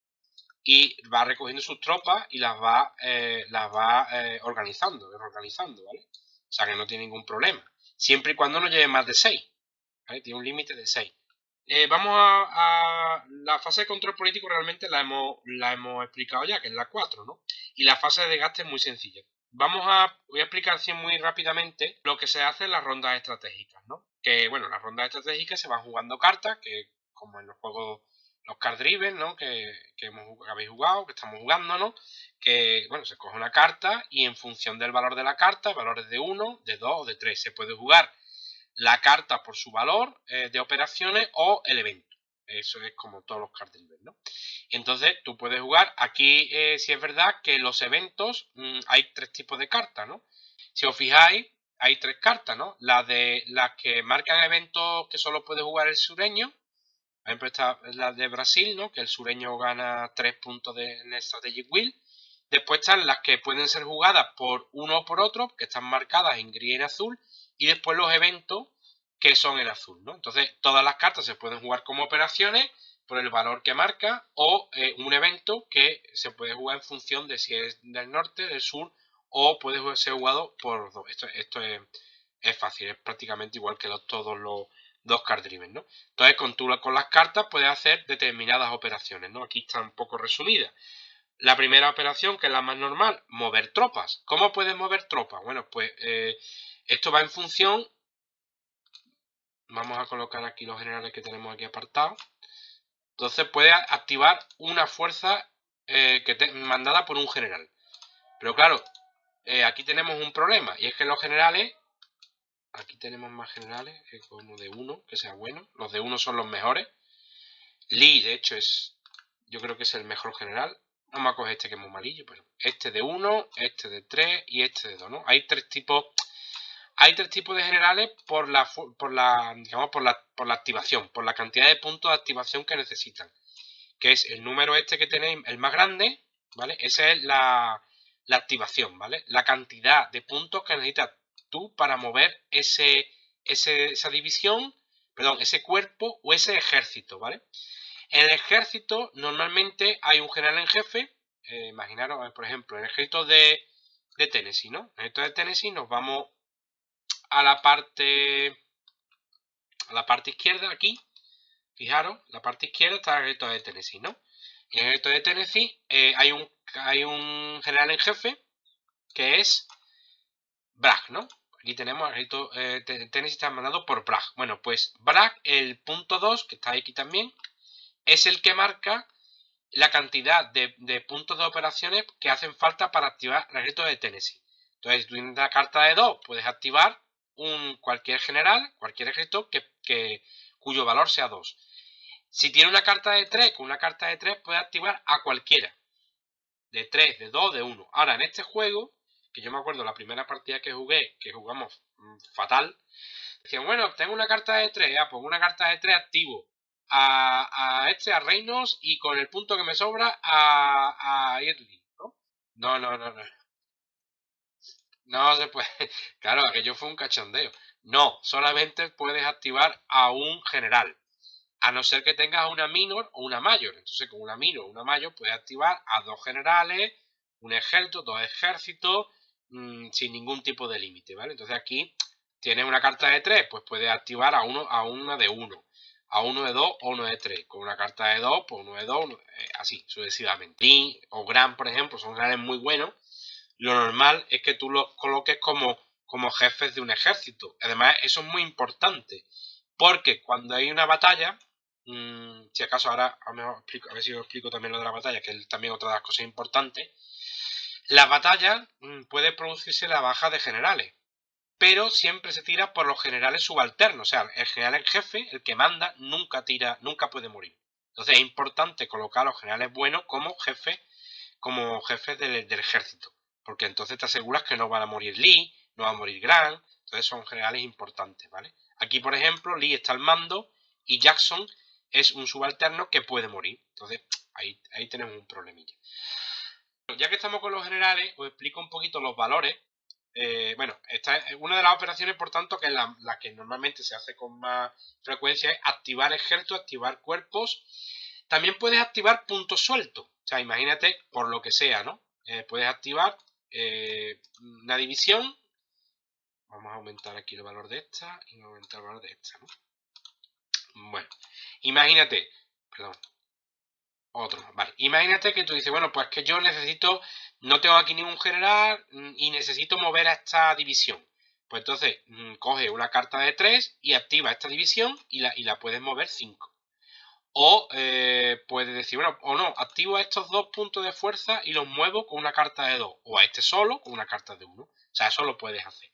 y va recogiendo sus tropas y las va organizando, ¿vale? O sea que no tiene ningún problema. Siempre y cuando no lleve más de 6, ¿vale? Tiene un límite de 6. Vamos a la fase de control político realmente la hemos explicado ya, que es la 4, ¿no? Y la fase de desgaste es muy sencilla. Voy a explicar así muy rápidamente lo que se hace en las rondas estratégicas, ¿no? Que, bueno, las rondas estratégicas se van jugando cartas, que como en los juegos, los card driven, ¿no? Que habéis jugado, que estamos jugando, ¿no? Que, bueno, se coge una carta y en función del valor de la carta, valores de 1, de 2 o de 3, se puede jugar la carta por su valor de operaciones o el evento. Eso es como todos los card driven, ¿no? Entonces tú puedes jugar, aquí si es verdad que los eventos hay tres tipos de cartas, ¿no? Si os fijáis, hay tres cartas, ¿no? Las que marcan eventos que solo puede jugar el sureño. Por ejemplo, esta es la de Brasil, ¿no? Que el sureño gana 3 puntos en el Strategic Wheel. Después están las que pueden ser jugadas por uno o por otro, que están marcadas en gris y en azul. Y después los eventos que son en azul, ¿no? Entonces, todas las cartas se pueden jugar como operaciones por el valor que marca o un evento que se puede jugar en función de si es del norte, del sur o puede ser jugado por dos. Esto es fácil, es prácticamente igual que todos los dos card driven, ¿no? Entonces, con las cartas puedes hacer determinadas operaciones, ¿no? Aquí está un poco resumida. La primera operación, que es la más normal, mover tropas. ¿Cómo puedes mover tropas? Bueno, pues esto va en función. Vamos a colocar aquí los generales que tenemos aquí apartados. Entonces puede activar una fuerza mandada por un general. Pero claro, aquí tenemos un problema. Y es que los generales, aquí tenemos más generales, como de 1, que sea bueno. Los de 1 son los mejores. Lee, de hecho, yo creo que es el mejor general. Vamos a coger este que es muy malillo, pero este de 1, este de 3 y este de 2, ¿no? Hay tres tipos de generales digamos, por la activación, por la cantidad de puntos de activación que necesitan. Que es el número este que tenéis, el más grande, ¿vale? Esa es la activación, ¿vale? La cantidad de puntos que necesitas tú para mover esa división, perdón, ese cuerpo o ese ejército, ¿vale? En el ejército normalmente hay un general en jefe, imaginaros, por ejemplo, en el ejército de Tennessee, ¿no? En el ejército de Tennessee nos vamos a la parte izquierda aquí, fijaros, la parte izquierda está el ejército de Tennessee, ¿no? Y en el ejército de Tennessee hay un general en jefe que es Bragg, ¿no? Aquí tenemos el ejército de Tennessee está mandado por Bragg. Bueno, pues Bragg, el punto 2, que está aquí también, es el que marca la cantidad de puntos de operaciones que hacen falta para activar el ejército de Tennessee. Entonces, tú tienes la carta de 2, puedes activar cualquier general, cualquier ejército cuyo valor sea 2. Si tiene una carta de 3, con una carta de 3 puede activar a cualquiera. De 3, de 2, de 1. Ahora, en este juego, que yo me acuerdo la primera partida que jugué, que jugamos fatal, decían, bueno, tengo una carta de 3, pues una carta de 3 activo a Reynolds y con el punto que me sobra a Early, ¿no? No, no, no, no. No se puede. Claro, aquello fue un cachondeo. No, solamente puedes activar a un general. A no ser que tengas una minor o una mayor. Entonces, con una minor o una mayor puedes activar a 2 generales, un ejército, 2 ejércitos, sin ningún tipo de límite, ¿vale? Entonces aquí tienes una carta de 3, pues puedes activar a una de 1, a uno de 2 o uno de 3. Con una carta de 2, pues uno de 2, así, sucesivamente. Lin o Gran, por ejemplo, son generales muy buenos. Lo normal es que tú los coloques como jefes de un ejército. Además, eso es muy importante, porque cuando hay una batalla, si acaso ahora a ver si os explico también lo de la batalla, que es también otra de las cosas importantes, la batalla puede producirse la baja de generales, pero siempre se tira por los generales subalternos, o sea, el general en jefe, el que manda, nunca puede morir. Entonces es importante colocar a los generales buenos como jefes del ejército, porque entonces te aseguras que no van a morir Lee, no va a morir Grant, entonces son generales importantes, ¿vale? Aquí, por ejemplo, Lee está al mando y Jackson es un subalterno que puede morir, entonces ahí tenemos un problemilla. Ya que estamos con los generales, os explico un poquito los valores. Bueno, esta es una de las operaciones, por tanto, que es la que normalmente se hace con más frecuencia, es activar ejércitos, activar cuerpos. También puedes activar puntos sueltos. O sea, imagínate, por lo que sea, ¿no? Puedes activar una división. Vamos a aumentar aquí el valor de esta y vamos a aumentar el valor de esta, ¿no? Bueno, imagínate, perdón, otro, vale. Imagínate que tú dices, bueno, pues que yo no tengo aquí ningún general y necesito mover a esta división. Pues entonces, coge una carta de 3 y activa esta división y la puedes mover 5. O puedes decir, bueno, o no, activo estos 2 puntos de fuerza y los muevo con una carta de 2. O a este solo con una carta de 1. O sea, eso lo puedes hacer.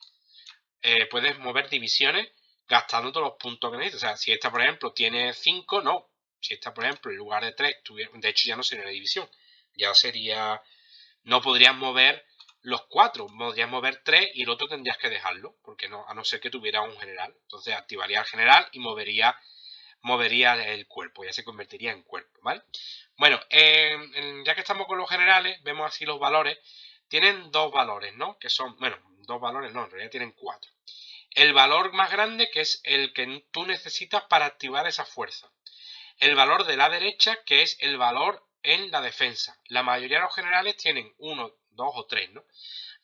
Puedes mover divisiones gastando todos los puntos que necesitas. O sea, si esta, por ejemplo, tiene 5, no. Si esta, por ejemplo, en lugar de 3, de hecho ya no sería una división. Ya sería... No podrías mover los 4. Podrías mover 3 y el otro tendrías que dejarlo. Porque no, a no ser que tuviera un general. Entonces activaría el general y movería el cuerpo, ya se convertiría en cuerpo, ¿vale? Bueno, ya que estamos con los generales, vemos así los valores. Tienen 2 valores, ¿no? Que son, bueno, 2 valores no, en realidad tienen 4. El valor más grande, que es el que tú necesitas para activar esa fuerza. El valor de la derecha, que es el valor en la defensa. La mayoría de los generales tienen 1, 2 o 3, ¿no?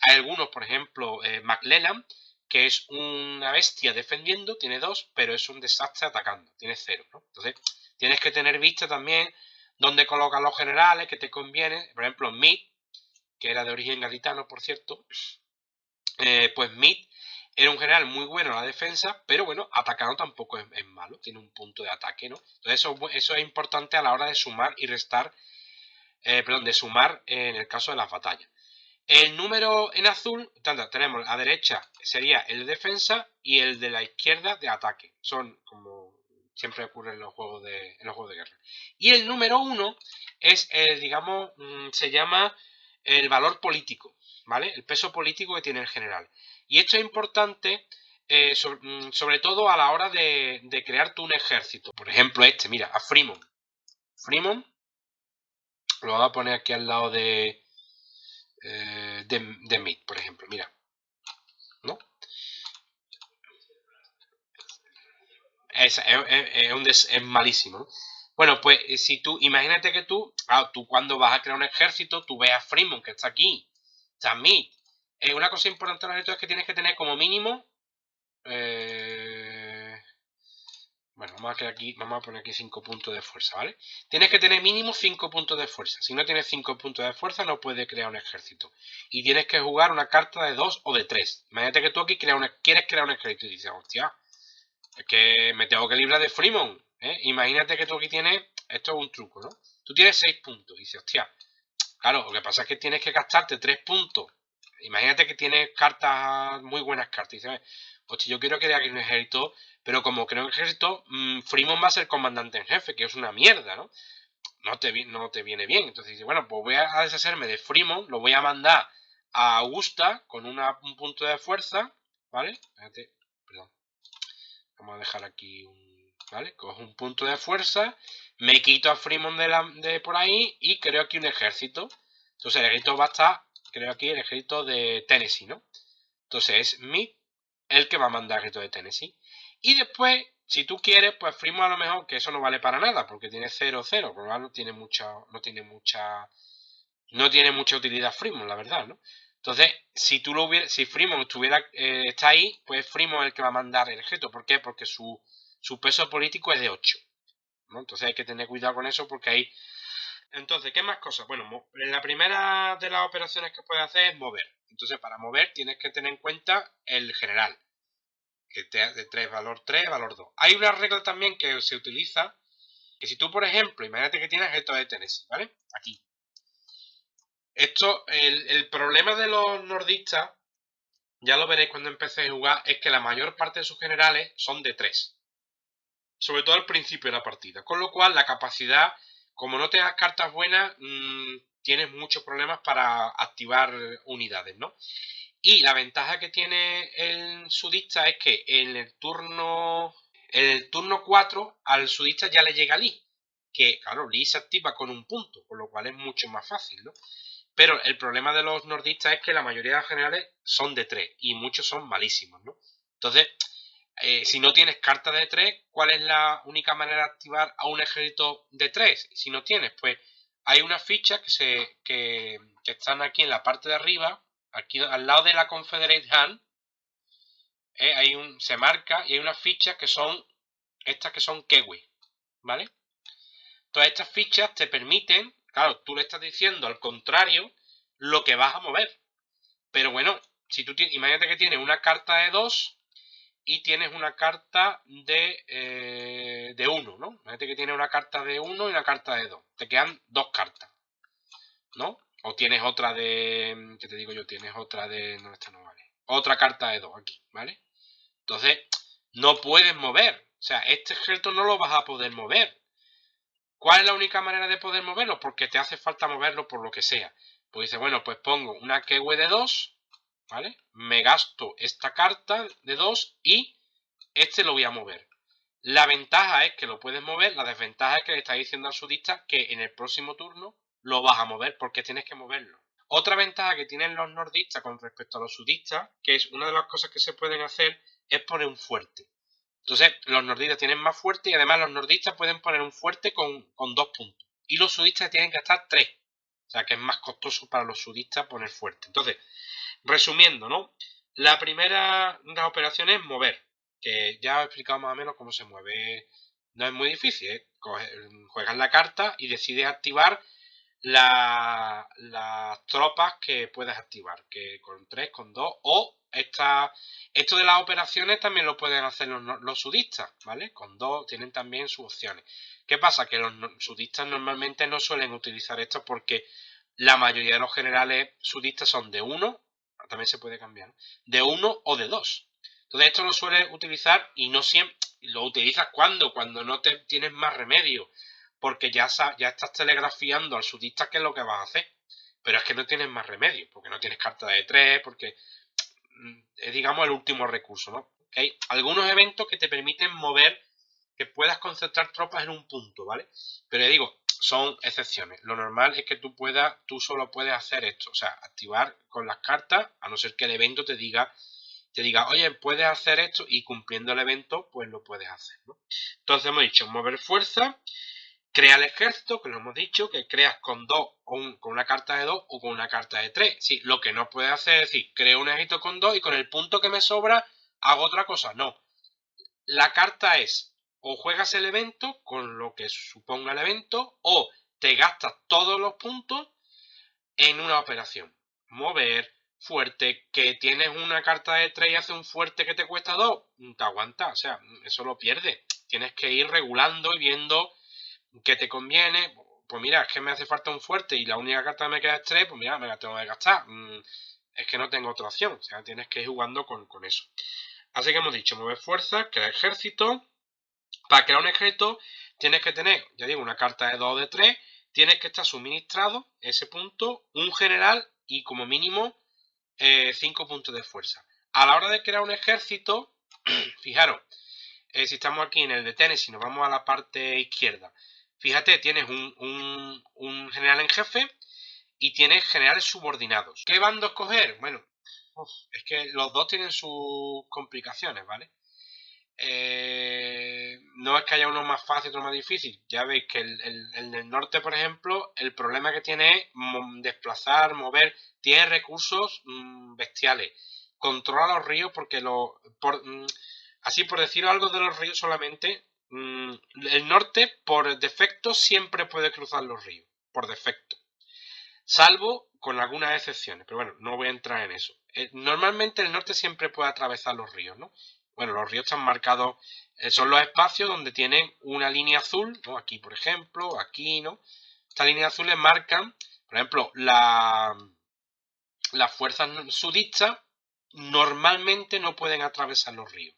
Hay algunos, por ejemplo, McClellan, que es una bestia defendiendo, tiene 2, pero es un desastre atacando, tiene 0, ¿no? Entonces, tienes que tener vista también dónde colocan los generales, que te conviene. Por ejemplo, Meade, que era de origen gaditano, por cierto, pues Meade era un general muy bueno en la defensa, pero bueno, atacando tampoco es malo, tiene un punto de ataque, ¿no? Entonces eso es importante a la hora de sumar y restar, de sumar en el caso de las batallas. El número en azul, tanto tenemos a la derecha sería el de defensa y el de la izquierda de ataque. Son como siempre ocurre en los juegos de guerra. Y el número 1 es, digamos, se llama el valor político, ¿vale? El peso político que tiene el general. Y esto es importante sobre todo a la hora de crear tú un ejército. Por ejemplo, mira, a Fremont. Fremont, lo voy a poner aquí al lado de Meade, por ejemplo, mira, ¿no? Es malísimo, ¿no? Bueno, pues si tú, imagínate que tú cuando vas a crear un ejército, tú ves a Fremont, que está aquí, está Meade. Una cosa importante en el ejército es que tienes que tener como mínimo bueno, vamos a poner aquí 5 puntos de fuerza, ¿vale? Tienes que tener mínimo 5 puntos de fuerza. Si no tienes 5 puntos de fuerza, no puedes crear un ejército. Y tienes que jugar una carta de 2 o de 3. Imagínate que tú aquí quieres crear un ejército y dices, hostia, es que me tengo que librar de Fremont, ¿eh? Imagínate que tú aquí tienes, esto es un truco, ¿no? Tú tienes 6 puntos y dices, hostia, claro, lo que pasa es que tienes que gastarte 3 puntos. Imagínate que tienes cartas, muy buenas cartas. Y dices, hostia, yo quiero crear un ejército, pero como creo un ejército, Fremont va a ser comandante en jefe, que es una mierda, ¿no? No te viene bien. Entonces dices, bueno, pues voy a deshacerme de Fremont, lo voy a mandar a Augusta con un punto de fuerza, ¿vale? Espérate, perdón. Vamos a dejar aquí ¿vale? Cojo un punto de fuerza, me quito a Fremont de por ahí y creo aquí un ejército. Entonces el ejército va a estar, creo aquí el ejército de Tennessee, ¿no? Entonces es Meade el que va a mandar el ejército de Tennessee. Y después, si tú quieres, pues Fremont a lo mejor, que eso no vale para nada, porque tiene 0-0, por lo no tiene mucha utilidad Fremont, la verdad, ¿no? Entonces, si Fremont está ahí, pues Fremont es el que va a mandar el ejército. ¿Por qué? Porque su peso político es de 8, ¿no? Entonces hay que tener cuidado con eso porque ahí... Entonces, ¿qué más cosas? Bueno, la primera de las operaciones que puedes hacer es mover. Entonces, para mover tienes que tener en cuenta el general, que te de 3, valor 2. Hay una regla también que se utiliza, que si tú, por ejemplo, imagínate que tienes esto de Tennessee, ¿vale? Aquí. El problema de los nordistas, ya lo veréis cuando empecéis a jugar, es que la mayor parte de sus generales son de 3. Sobre todo al principio de la partida. Con lo cual, la capacidad, como no tengas cartas buenas, tienes muchos problemas para activar unidades, ¿no? Y la ventaja que tiene el sudista es que en el turno 4 al sudista ya le llega Lee. Que, claro, Lee se activa con un punto, con lo cual es mucho más fácil, ¿no? Pero el problema de los nordistas es que la mayoría de los generales son de 3 y muchos son malísimos, ¿no? Entonces, si no tienes carta de 3, ¿cuál es la única manera de activar a un ejército de 3? Si no tienes, pues hay unas fichas que están aquí en la parte de arriba, aquí al lado de la Confederate Hand, se marca y hay unas fichas que son estas que son Kiwi, ¿vale? Todas estas fichas te permiten, claro, tú le estás diciendo al contrario lo que vas a mover. Pero bueno, si tú imagínate que tienes una carta de 2 y tienes una carta de 1, ¿no? Imagínate que tienes una carta de 1 y una carta de 2. Te quedan 2 cartas, ¿no? O tienes otra de... ¿Qué te digo yo? Tienes otra de... No, esta no vale. Otra carta de 2 aquí, ¿vale? Entonces, no puedes mover. O sea, este ejército no lo vas a poder mover. ¿Cuál es la única manera de poder moverlo? Porque te hace falta moverlo por lo que sea. Pues dice, bueno, pues pongo una Kiwi de 2, ¿vale? Me gasto esta carta de 2 y lo voy a mover. La ventaja es que lo puedes mover, la desventaja es que le estás diciendo al sudista que en el próximo turno lo vas a mover porque tienes que moverlo. Otra ventaja que tienen los nordistas con respecto a los sudistas, que es una de las cosas que se pueden hacer, es poner un fuerte. Entonces, los nordistas tienen más fuerte y además los nordistas pueden poner un fuerte con 2 puntos. Y los sudistas tienen que gastar 3. O sea que es más costoso para los sudistas poner fuerte. Entonces, resumiendo, ¿no? La primera de las operaciones es mover, que ya he explicado más o menos cómo se mueve. No es muy difícil, ¿eh? Juegas la carta y decides activar las tropas que puedes activar, que con 3, con 2, o esto de las operaciones también lo pueden hacer los sudistas, ¿vale? Con 2 tienen también sus opciones. ¿Qué pasa? Que los sudistas normalmente no suelen utilizar esto porque la mayoría de los generales sudistas son de 1, también se puede cambiar, ¿no? De 1 o de 2. Entonces esto lo sueles utilizar y no siempre, lo utilizas cuando no tienes más remedio. porque ya estás telegrafiando al sudista qué es lo que vas a hacer. Pero es que no tienes más remedio, porque no tienes carta de 3, porque es, digamos, el último recurso, ¿no? Hay algunos eventos que te permiten mover, que puedas concentrar tropas en un punto, ¿vale? Pero digo, son excepciones. Lo normal es que tú solo puedes hacer esto, o sea, activar con las cartas, a no ser que el evento te diga, oye, puedes hacer esto, y cumpliendo el evento, pues lo puedes hacer, ¿no? Entonces hemos dicho, mover fuerza, crea el ejército, que lo hemos dicho, que creas con 2 o con una carta de 2 o con una carta de 3. Sí, lo que no puedes hacer es decir, creo un ejército con 2 y con el punto que me sobra hago otra cosa. No. La carta es, o juegas el evento con lo que suponga el evento, o te gastas todos los puntos en una operación. Mover, fuerte, que tienes una carta de 3 y hace un fuerte que te cuesta 2, te aguanta, o sea, eso lo pierdes. Tienes que ir regulando y viendo qué te conviene. Pues mira, es que me hace falta un fuerte y la única carta que me queda es 3, pues mira, me la tengo que gastar. Es que no tengo otra opción, o sea, tienes que ir jugando con eso. Así que hemos dicho, mover fuerza, crear ejército. Para crear un ejército tienes que tener, ya digo, una carta de 2 o de 3, tienes que estar suministrado ese punto, un general y como mínimo 5 puntos de fuerza. A la hora de crear un ejército, fijaros, si estamos aquí en el de tenis y nos vamos a la parte izquierda, fíjate, tienes un general en jefe y tienes generales subordinados. ¿Qué bando escoger? Bueno, es que los dos tienen sus complicaciones, ¿vale? No es que haya uno más fácil y otro más difícil. Ya veis que el del norte, por ejemplo, el problema que tiene es desplazar, mover, tiene recursos bestiales. Controla los ríos porque así por decir algo de los ríos solamente, el norte por defecto siempre puede cruzar los ríos, por defecto. Salvo con algunas excepciones, pero bueno, no voy a entrar en eso. Normalmente el norte siempre puede atravesar los ríos, ¿no? Bueno, los ríos están marcados, son los espacios donde tienen una línea azul, ¿no? Aquí, por ejemplo, aquí, ¿no? Estas líneas azules marcan, por ejemplo, las fuerzas sudistas normalmente no pueden atravesar los ríos,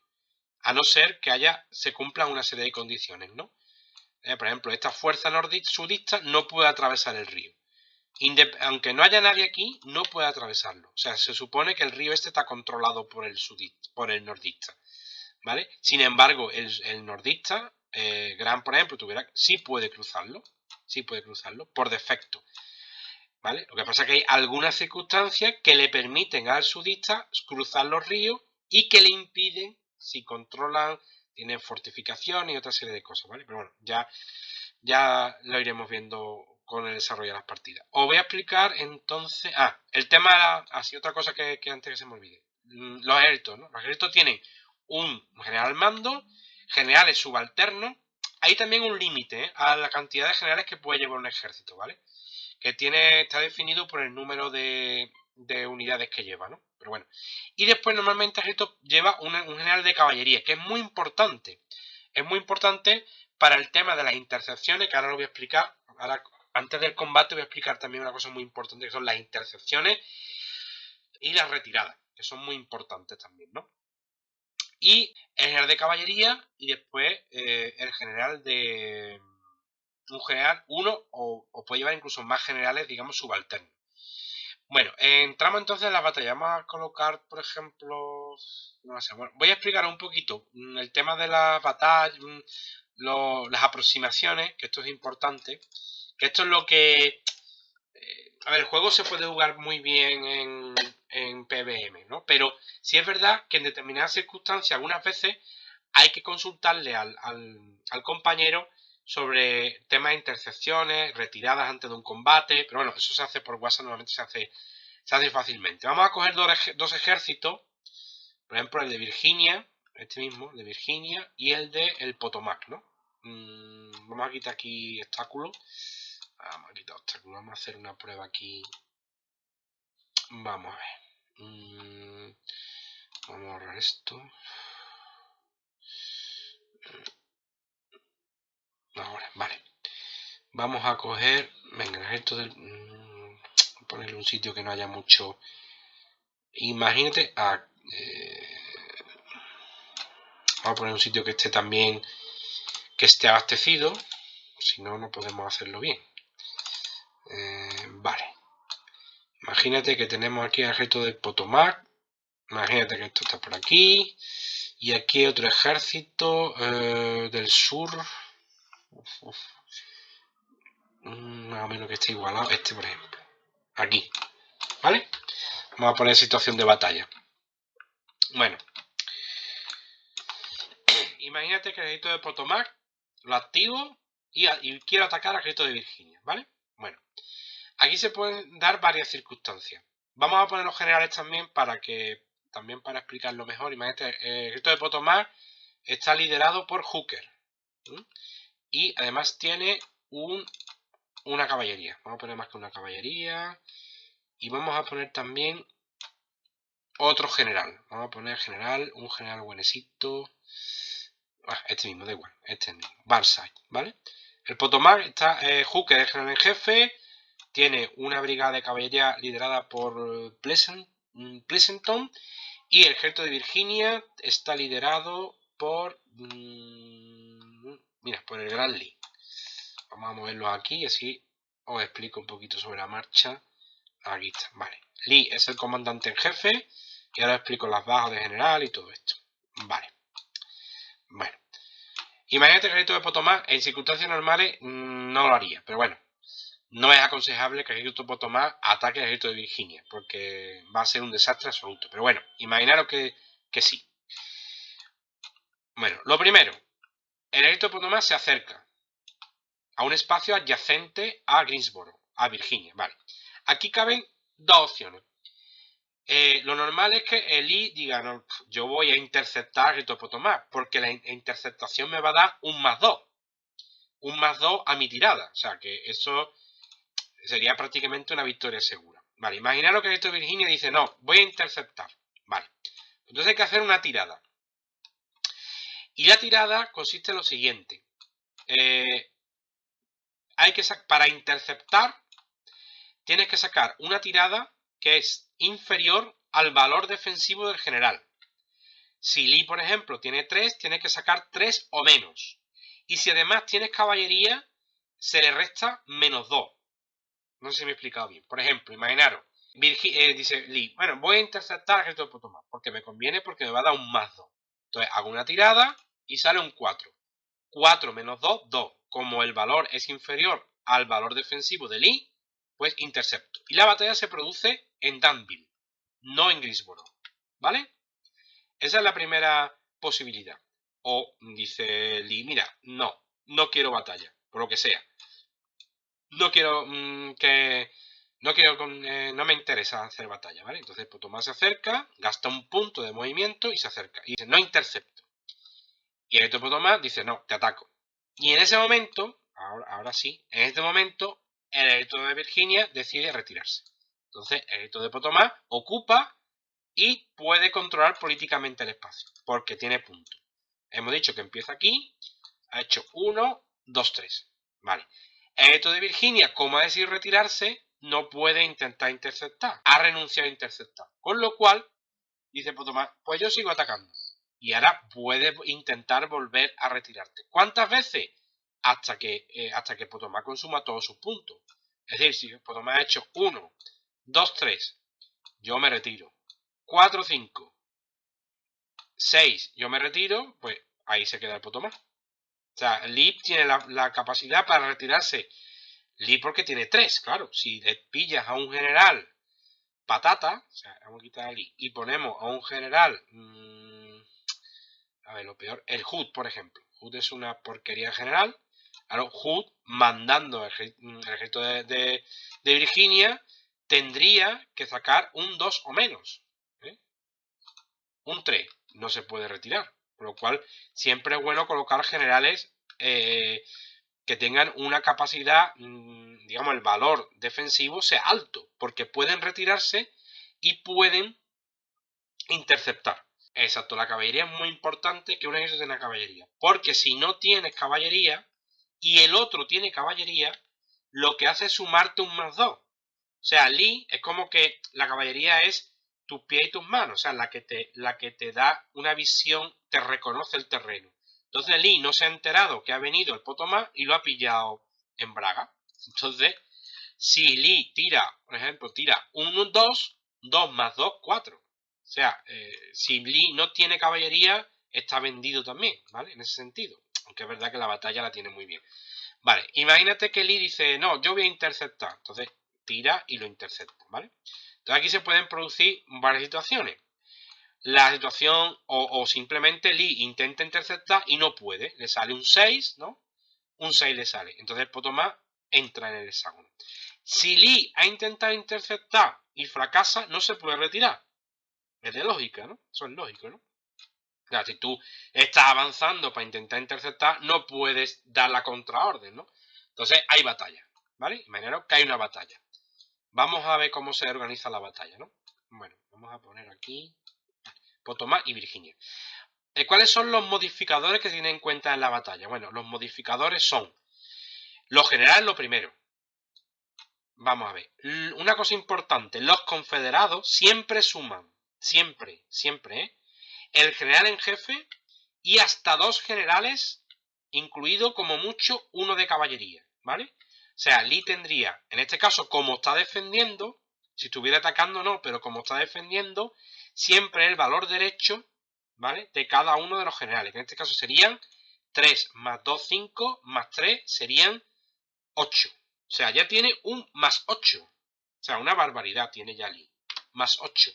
a no ser que se cumplan una serie de condiciones, ¿no? Por ejemplo, esta fuerza sudista no puede atravesar el río. Aunque no haya nadie aquí, no puede atravesarlo. O sea, se supone que el río este está controlado por el nordista, ¿vale? Sin embargo, el nordista, Gran, por ejemplo, sí puede cruzarlo, por defecto, ¿vale? Lo que pasa es que hay algunas circunstancias que le permiten al sudista cruzar los ríos y que le impiden, si controlan, tienen fortificaciones y otra serie de cosas, ¿vale? Pero bueno, ya lo iremos viendo con el desarrollo de las partidas. Os voy a explicar entonces... el tema era así, otra cosa que antes que se me olvide. Los ejércitos, ¿no? Los ejércitos tienen un general al mando, generales subalternos. Hay también un límite a la cantidad de generales que puede llevar un ejército, ¿vale? Que está definido por el número de unidades que lleva, ¿no? Pero bueno. Y después normalmente el ejército lleva un general de caballería, que es muy importante. Es muy importante para el tema de las intercepciones, que ahora lo voy a explicar. Ahora, antes del combate voy a explicar también una cosa muy importante, que son las intercepciones y las retiradas, que son muy importantes también, ¿no? Y el general de caballería y después el general de... Un general, uno o puede llevar incluso más generales, digamos, subalternos. Bueno, entramos entonces en la batalla. Vamos a colocar, por ejemplo... No sé, bueno, voy a explicar un poquito el tema de la batalla, las aproximaciones, que esto es importante, que esto es lo que... a ver, el juego se puede jugar muy bien en PvM, ¿no? Pero sí es verdad que en determinadas circunstancias, algunas veces, hay que consultarle al compañero sobre temas de intercepciones, retiradas antes de un combate, pero bueno, eso se hace por WhatsApp, normalmente se hace fácilmente. Vamos a coger dos ejércitos, por ejemplo el de Virginia, este mismo, el de Virginia, y el de el Potomac, ¿no? Vamos a quitar aquí obstáculos. Vamos a quitar obstáculos, vamos a hacer una prueba aquí. Vamos a ver. Vamos a ahorrar esto. Ahora, vale. Vamos a coger... Venga, el ejército del... ponerle un sitio que no haya mucho... Imagínate... vamos a poner un sitio que esté también... Que esté abastecido. si no, no podemos hacerlo bien. Vale. Imagínate que tenemos aquí el ejército de Potomac. Imagínate que esto está por aquí. Y aquí otro ejército del sur. Más o menos que esté igualado. Este, por ejemplo. Aquí. ¿Vale? Vamos a poner situación de batalla. Bueno. Imagínate que el ejército de Potomac lo activo y quiero atacar al ejército de Virginia. ¿Vale? Bueno. Aquí se pueden dar varias circunstancias. Vamos a poner los generales también para explicarlo mejor. Imagínate, el ejército de Potomac está liderado por Hooker. Y además tiene una caballería. Vamos a poner más que una caballería. Y vamos a poner también otro general. Vamos a poner un general buenecito. Este mismo, da igual. Este mismo. Burnside, ¿vale? El Potomac está Hooker, el general en jefe. Tiene una brigada de caballería liderada por Pleasanton. Y el ejército de Virginia está liderado por por el Gran Lee. Vamos a moverlos aquí, así os explico un poquito sobre la marcha. Aquí está, vale. Lee es el comandante en jefe. Y ahora explico las bajas de general y todo esto. Vale. Bueno. Imagínate que el ejército de Potomac en circunstancias normales no lo haría. Pero bueno. No es aconsejable que el ejército de Potomac ataque al ejército de Virginia. Porque va a ser un desastre absoluto. Pero bueno, imaginaros que sí. Bueno, lo primero. El ejército de Potomac se acerca a un espacio adyacente a Greensboro, a Virginia. Vale. Aquí caben dos opciones. Lo normal es que el Lee diga, no, yo voy a interceptar al ejército de Potomac, porque la interceptación me va a dar un +2. Un +2 a mi tirada. O sea, que eso sería prácticamente una victoria segura. Vale, imaginaros que el ejército de Virginia dice, no, voy a interceptar. Vale. Entonces hay que hacer una tirada. Y la tirada consiste en lo siguiente. Para interceptar, tienes que sacar una tirada que es inferior al valor defensivo del general. Si Lee, por ejemplo, tiene 3, tienes que sacar 3 o menos. Y si además tienes caballería, se le resta -2. No sé si me he explicado bien. Por ejemplo, imaginaros, dice Lee, bueno, voy a interceptar al ejército de Potomac, porque me conviene, porque me va a dar un +2. Entonces hago una tirada y sale un 4. 4 menos 2, 2. Como el valor es inferior al valor defensivo de Lee, pues intercepto. Y la batalla se produce en Danville, no en Greensboro. ¿Vale? Esa es la primera posibilidad. O dice Lee, mira, no quiero batalla, por lo que sea. No quiero no me interesa hacer batalla, ¿vale? Entonces Potomac se acerca, gasta un punto de movimiento y se acerca. Y dice, no intercepto. Y el Potomac dice, no, te ataco. Y en ese momento, ahora sí, en este momento, el ejército de Virginia decide retirarse. Entonces, el ejército de Potomac ocupa y puede controlar políticamente el espacio, porque tiene puntos. Hemos dicho que empieza aquí, ha hecho 1, 2, 3. Vale. El ejército de Virginia, como ha decidido retirarse, no puede intentar interceptar. Ha renunciado a interceptar. Con lo cual, dice Potomac, pues yo sigo atacando. Y ahora puedes intentar volver a retirarte. ¿Cuántas veces? Hasta que Potomac consuma todos sus puntos. Es decir, si Potomac ha hecho 1, 2, 3, yo me retiro. 4, 5, 6, yo me retiro, pues ahí se queda el Potomac. O sea, Lee tiene la capacidad para retirarse. Lee porque tiene 3, claro. Si le pillas a un general patata, o sea, vamos a quitar a Lee, y ponemos a un general... a ver, lo peor, el Hood, por ejemplo. Hood es una porquería general. Claro, Hood, mandando el ejército de Virginia, tendría que sacar un 2 o menos. Un 3 no se puede retirar. Por lo cual, siempre es bueno colocar generales que tengan una capacidad, digamos, el valor defensivo sea alto. Porque pueden retirarse y pueden interceptar. Exacto, la caballería es muy importante que un ejército tenga caballería. Porque si no tienes caballería y el otro tiene caballería, lo que hace es sumarte un +2. O sea, Lee es como que la caballería es tus pies y tus manos. O sea, la que te da una visión, te reconoce el terreno. Entonces Lee no se ha enterado que ha venido el Potomac y lo ha pillado en braga. Entonces, si Lee tira, por ejemplo, tira 1, 2, 2 más 2, 4. O sea, si Lee no tiene caballería, está vendido también, ¿vale? En ese sentido. Aunque es verdad que la batalla la tiene muy bien. Vale, imagínate que Lee dice, no, yo voy a interceptar. Entonces, tira y lo intercepta, ¿vale? Entonces aquí se pueden producir varias situaciones. La situación, o simplemente Lee intenta interceptar y no puede. Le sale un 6, ¿no? Un 6 le sale. Entonces el Potomac entra en el hexágono. Si Lee ha intentado interceptar y fracasa, no se puede retirar. Es de lógica, ¿no? Eso es lógico, ¿no? Claro, si tú estás avanzando para intentar interceptar, no puedes dar la contraorden, ¿no? Entonces hay batalla, ¿vale? Imaginaros que hay una batalla. Vamos a ver cómo se organiza la batalla, ¿no? Bueno, vamos a poner aquí Potomac y Virginia. ¿Cuáles son los modificadores que se tienen en cuenta en la batalla? Bueno, los modificadores son los generales, lo primero. Vamos a ver. Una cosa importante, los confederados siempre suman, siempre, ¿eh? El general en jefe y hasta 2 generales, incluido como mucho uno de caballería, ¿vale? O sea, Lee tendría, en este caso, como está defendiendo, si estuviera atacando no, pero como está defendiendo, siempre el valor derecho, ¿vale? De cada uno de los generales, que en este caso serían 3 más 2, 5, más 3 serían 8. O sea, ya tiene un más 8. O sea, una barbaridad tiene ya Lee. Más 8.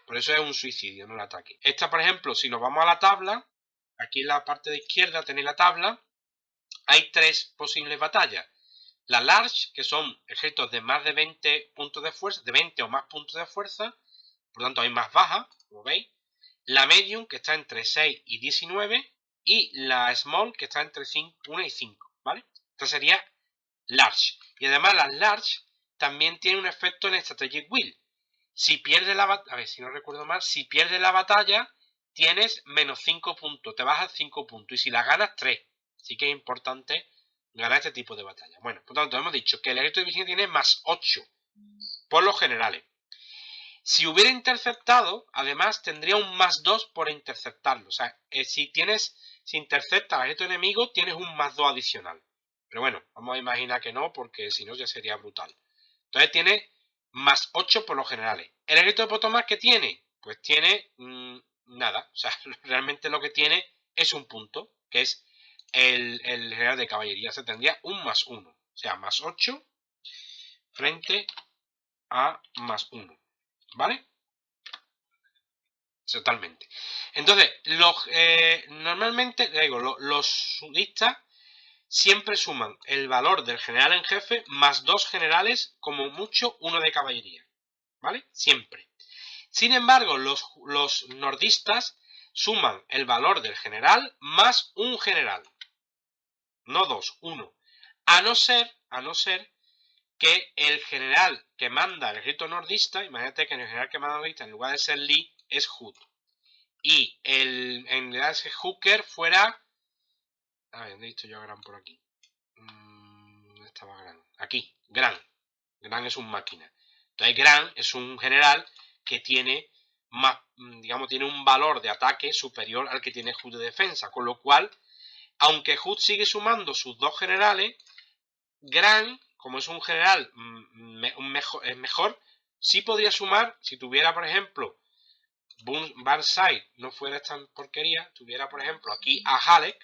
Por eso es un suicidio, no un ataque. Esta, por ejemplo, si nos vamos a la tabla, aquí en la parte de izquierda tenéis la tabla, hay 3 posibles batallas. La large, que son ejércitos de más de 20 puntos de fuerza, de 20 o más puntos de fuerza, por lo tanto hay más bajas, como veis. La medium, que está entre 6 y 19, y la small, que está entre 1 y 5, ¿vale? Esta sería large. Y además las large también tienen un efecto en Strategic Will. Si pierdes la batalla, a ver si no recuerdo mal, si pierdes la batalla tienes menos 5 puntos, te bajas 5 puntos. Y si la ganas, 3. Así que es importante ganar este tipo de batalla. Bueno, por lo tanto, hemos dicho que el ejército de Virginia tiene más 8 por los generales. Si hubiera interceptado, además tendría un más 2 por interceptarlo. O sea, si interceptas al ejército enemigo, tienes un más 2 adicional. Pero bueno, vamos a imaginar que no, porque si no ya sería brutal. Entonces tiene más 8 por los generales. ¿El ejército de Potomac qué tiene? Pues tiene nada. O sea, realmente lo que tiene es un punto, que es el general de caballería. Se tendría un más 1. O sea, más 8 frente a más 1. ¿Vale? Totalmente. Entonces, normalmente, digo, los sudistas siempre suman el valor del general en jefe más 2 generales, como mucho uno de caballería. ¿Vale? Siempre. Sin embargo, los nordistas suman el valor del general más un general. No 2, 1. A no ser que el general que manda el ejército nordista, imagínate que el general que manda el nordista en lugar de ser Lee es Hood. Y en realidad ese Hooker fuera... A ver, ¿dónde he visto yo a Gran por aquí? ¿Dónde estaba Gran? Aquí, Gran. Gran es un máquina. Entonces Gran es un general que tiene más, digamos, tiene un valor de ataque superior al que tiene Hood de defensa. Con lo cual, aunque Hood sigue sumando sus 2 generales, Gran, como es un general mejor, sí podría sumar, si tuviera, por ejemplo, Burnside no fuera esta porquería, tuviera por ejemplo aquí a Halleck,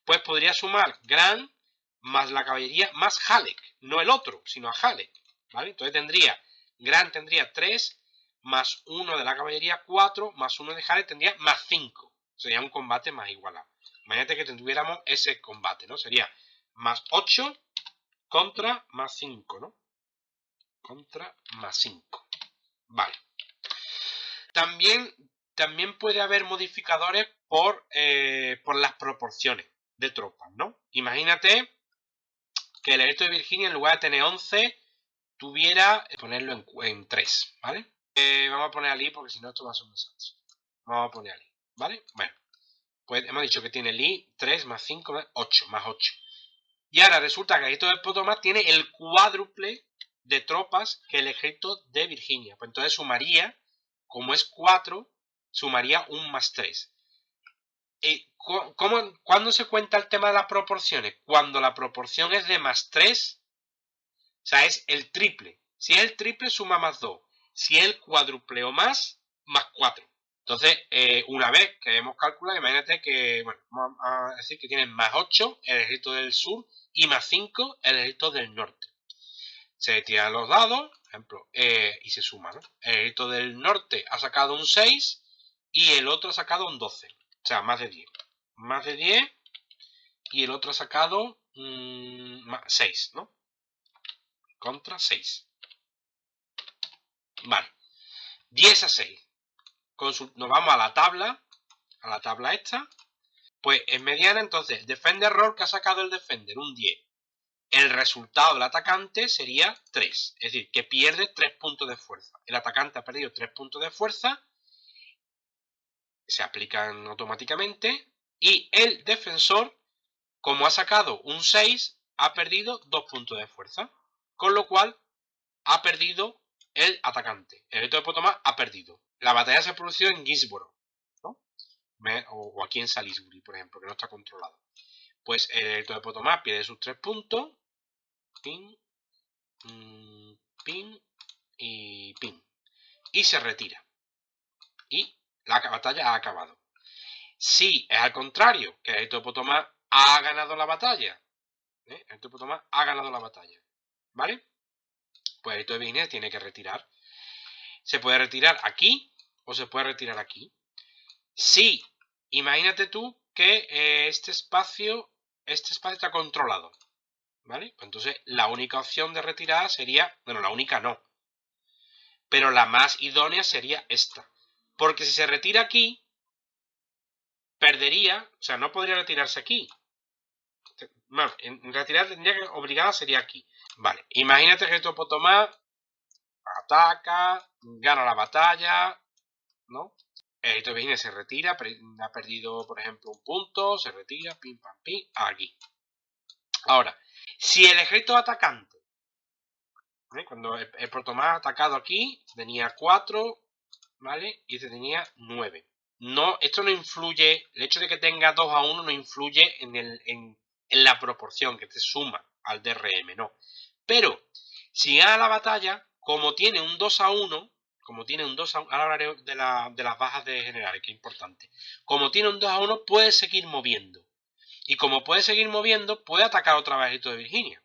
pues podría sumar Grant más la caballería más Halleck, no el otro, sino a Halleck, ¿vale? Entonces Grant tendría 3, más 1 de la caballería 4, más 1 de Halleck tendría más 5. Sería un combate más igualado. Imagínate que tuviéramos ese combate, ¿no? Sería más 8 contra más 5, ¿no? Contra más 5. Vale. También puede haber modificadores por las proporciones de tropas, ¿no? Imagínate que el ejército de Virginia, en lugar de tener 11, tuviera ponerlo en 3, ¿vale? Vamos a poner a Lee porque si no esto va a ser un desastre. Vamos a poner a Lee, ¿vale? Bueno, pues hemos dicho que tiene Lee 3 más 5 más 8, más 8. Y ahora resulta que el ejército de Potomac tiene el cuádruple de tropas que el ejército de Virginia. Pues entonces sumaría, como es 4, sumaría un más 3. ¿Cuándo se cuenta el tema de las proporciones? Cuando la proporción es de +3, o sea, es el triple. Si es el triple, suma +2. Si es el cuádruple o más, +4. Entonces, una vez que hemos calculado, imagínate que, bueno, vamos a decir que tienes +8 el ejército del sur y +5 el ejército del norte. Se tiran los dados, por ejemplo, y se suman, ¿no? El ejército del norte ha sacado un 6 y el otro ha sacado un 12. O sea, más de 10. Más de 10 y el otro ha sacado 6, ¿no? Contra 6. Vale. 10-6. Nos vamos a la tabla esta. Pues en mediana, entonces, defender error que ha sacado el defender, un 10. El resultado del atacante sería 3. Es decir, que pierde 3 puntos de fuerza. El atacante ha perdido 3 puntos de fuerza. Se aplican automáticamente. Y el defensor, como ha sacado un 6, ha perdido 2 puntos de fuerza. Con lo cual, ha perdido el atacante. El ejército de Potomac ha perdido. La batalla se produjo en Gisborough, ¿no? O aquí en Salisbury, por ejemplo, que no está controlado. Pues el ejército de Potomac pierde sus 3 puntos. Pin, pin y pin. Y se retira. Y la batalla ha acabado. Si es al contrario, que el ejército de Potomac ha ganado la batalla. El ejército de Potomac ha ganado la batalla. ¿Vale? Pues el ejército de Virginia tiene que retirar. Se puede retirar aquí o se puede retirar aquí. Sí, imagínate tú que este espacio está controlado. ¿Vale? Pues entonces la única opción de retirada sería, bueno, la única no, pero la más idónea sería esta. Porque si se retira aquí, perdería, o sea, no podría retirarse aquí. Bueno, en retirar tendría que obligada sería aquí. Vale, imagínate que esto Potomac ataca, gana la batalla, ¿no? El ejército de Virginia se retira, ha perdido, por ejemplo, un punto, se retira, pim, pam, pim, aquí. Ahora, si el ejército atacante, cuando el Potomac ha atacado aquí, tenía 4, ¿vale? Y este tenía 9. No, esto no influye, el hecho de que tenga 2-1 no influye en la proporción que te suma al DRM, no. Pero, si gana la batalla, como tiene un 2-1, ahora hablaré de las bajas de generales, que es importante. Como tiene un 2-1, puede seguir moviendo. Y como puede seguir moviendo, puede atacar otra vez el ejército de Virginia,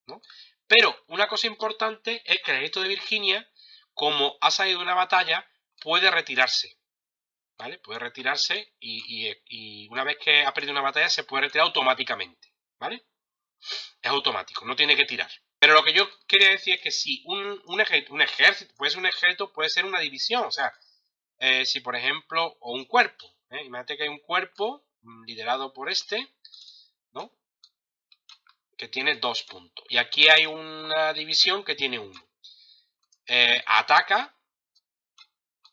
¿no? Pero una cosa importante es que el ejército de Virginia, como ha salido de una batalla, puede retirarse. ¿Vale? Puede retirarse y una vez que ha perdido una batalla se puede retirar automáticamente. ¿Vale? Es automático, no tiene que tirar. Pero lo que yo quería decir es que si un ejército, puede ser un ejército, puede ser una división. O sea, si por ejemplo, o un cuerpo. Imagínate que hay un cuerpo liderado por este, ¿no? Que tiene 2 puntos. Y aquí hay una división que tiene 1. Ataca.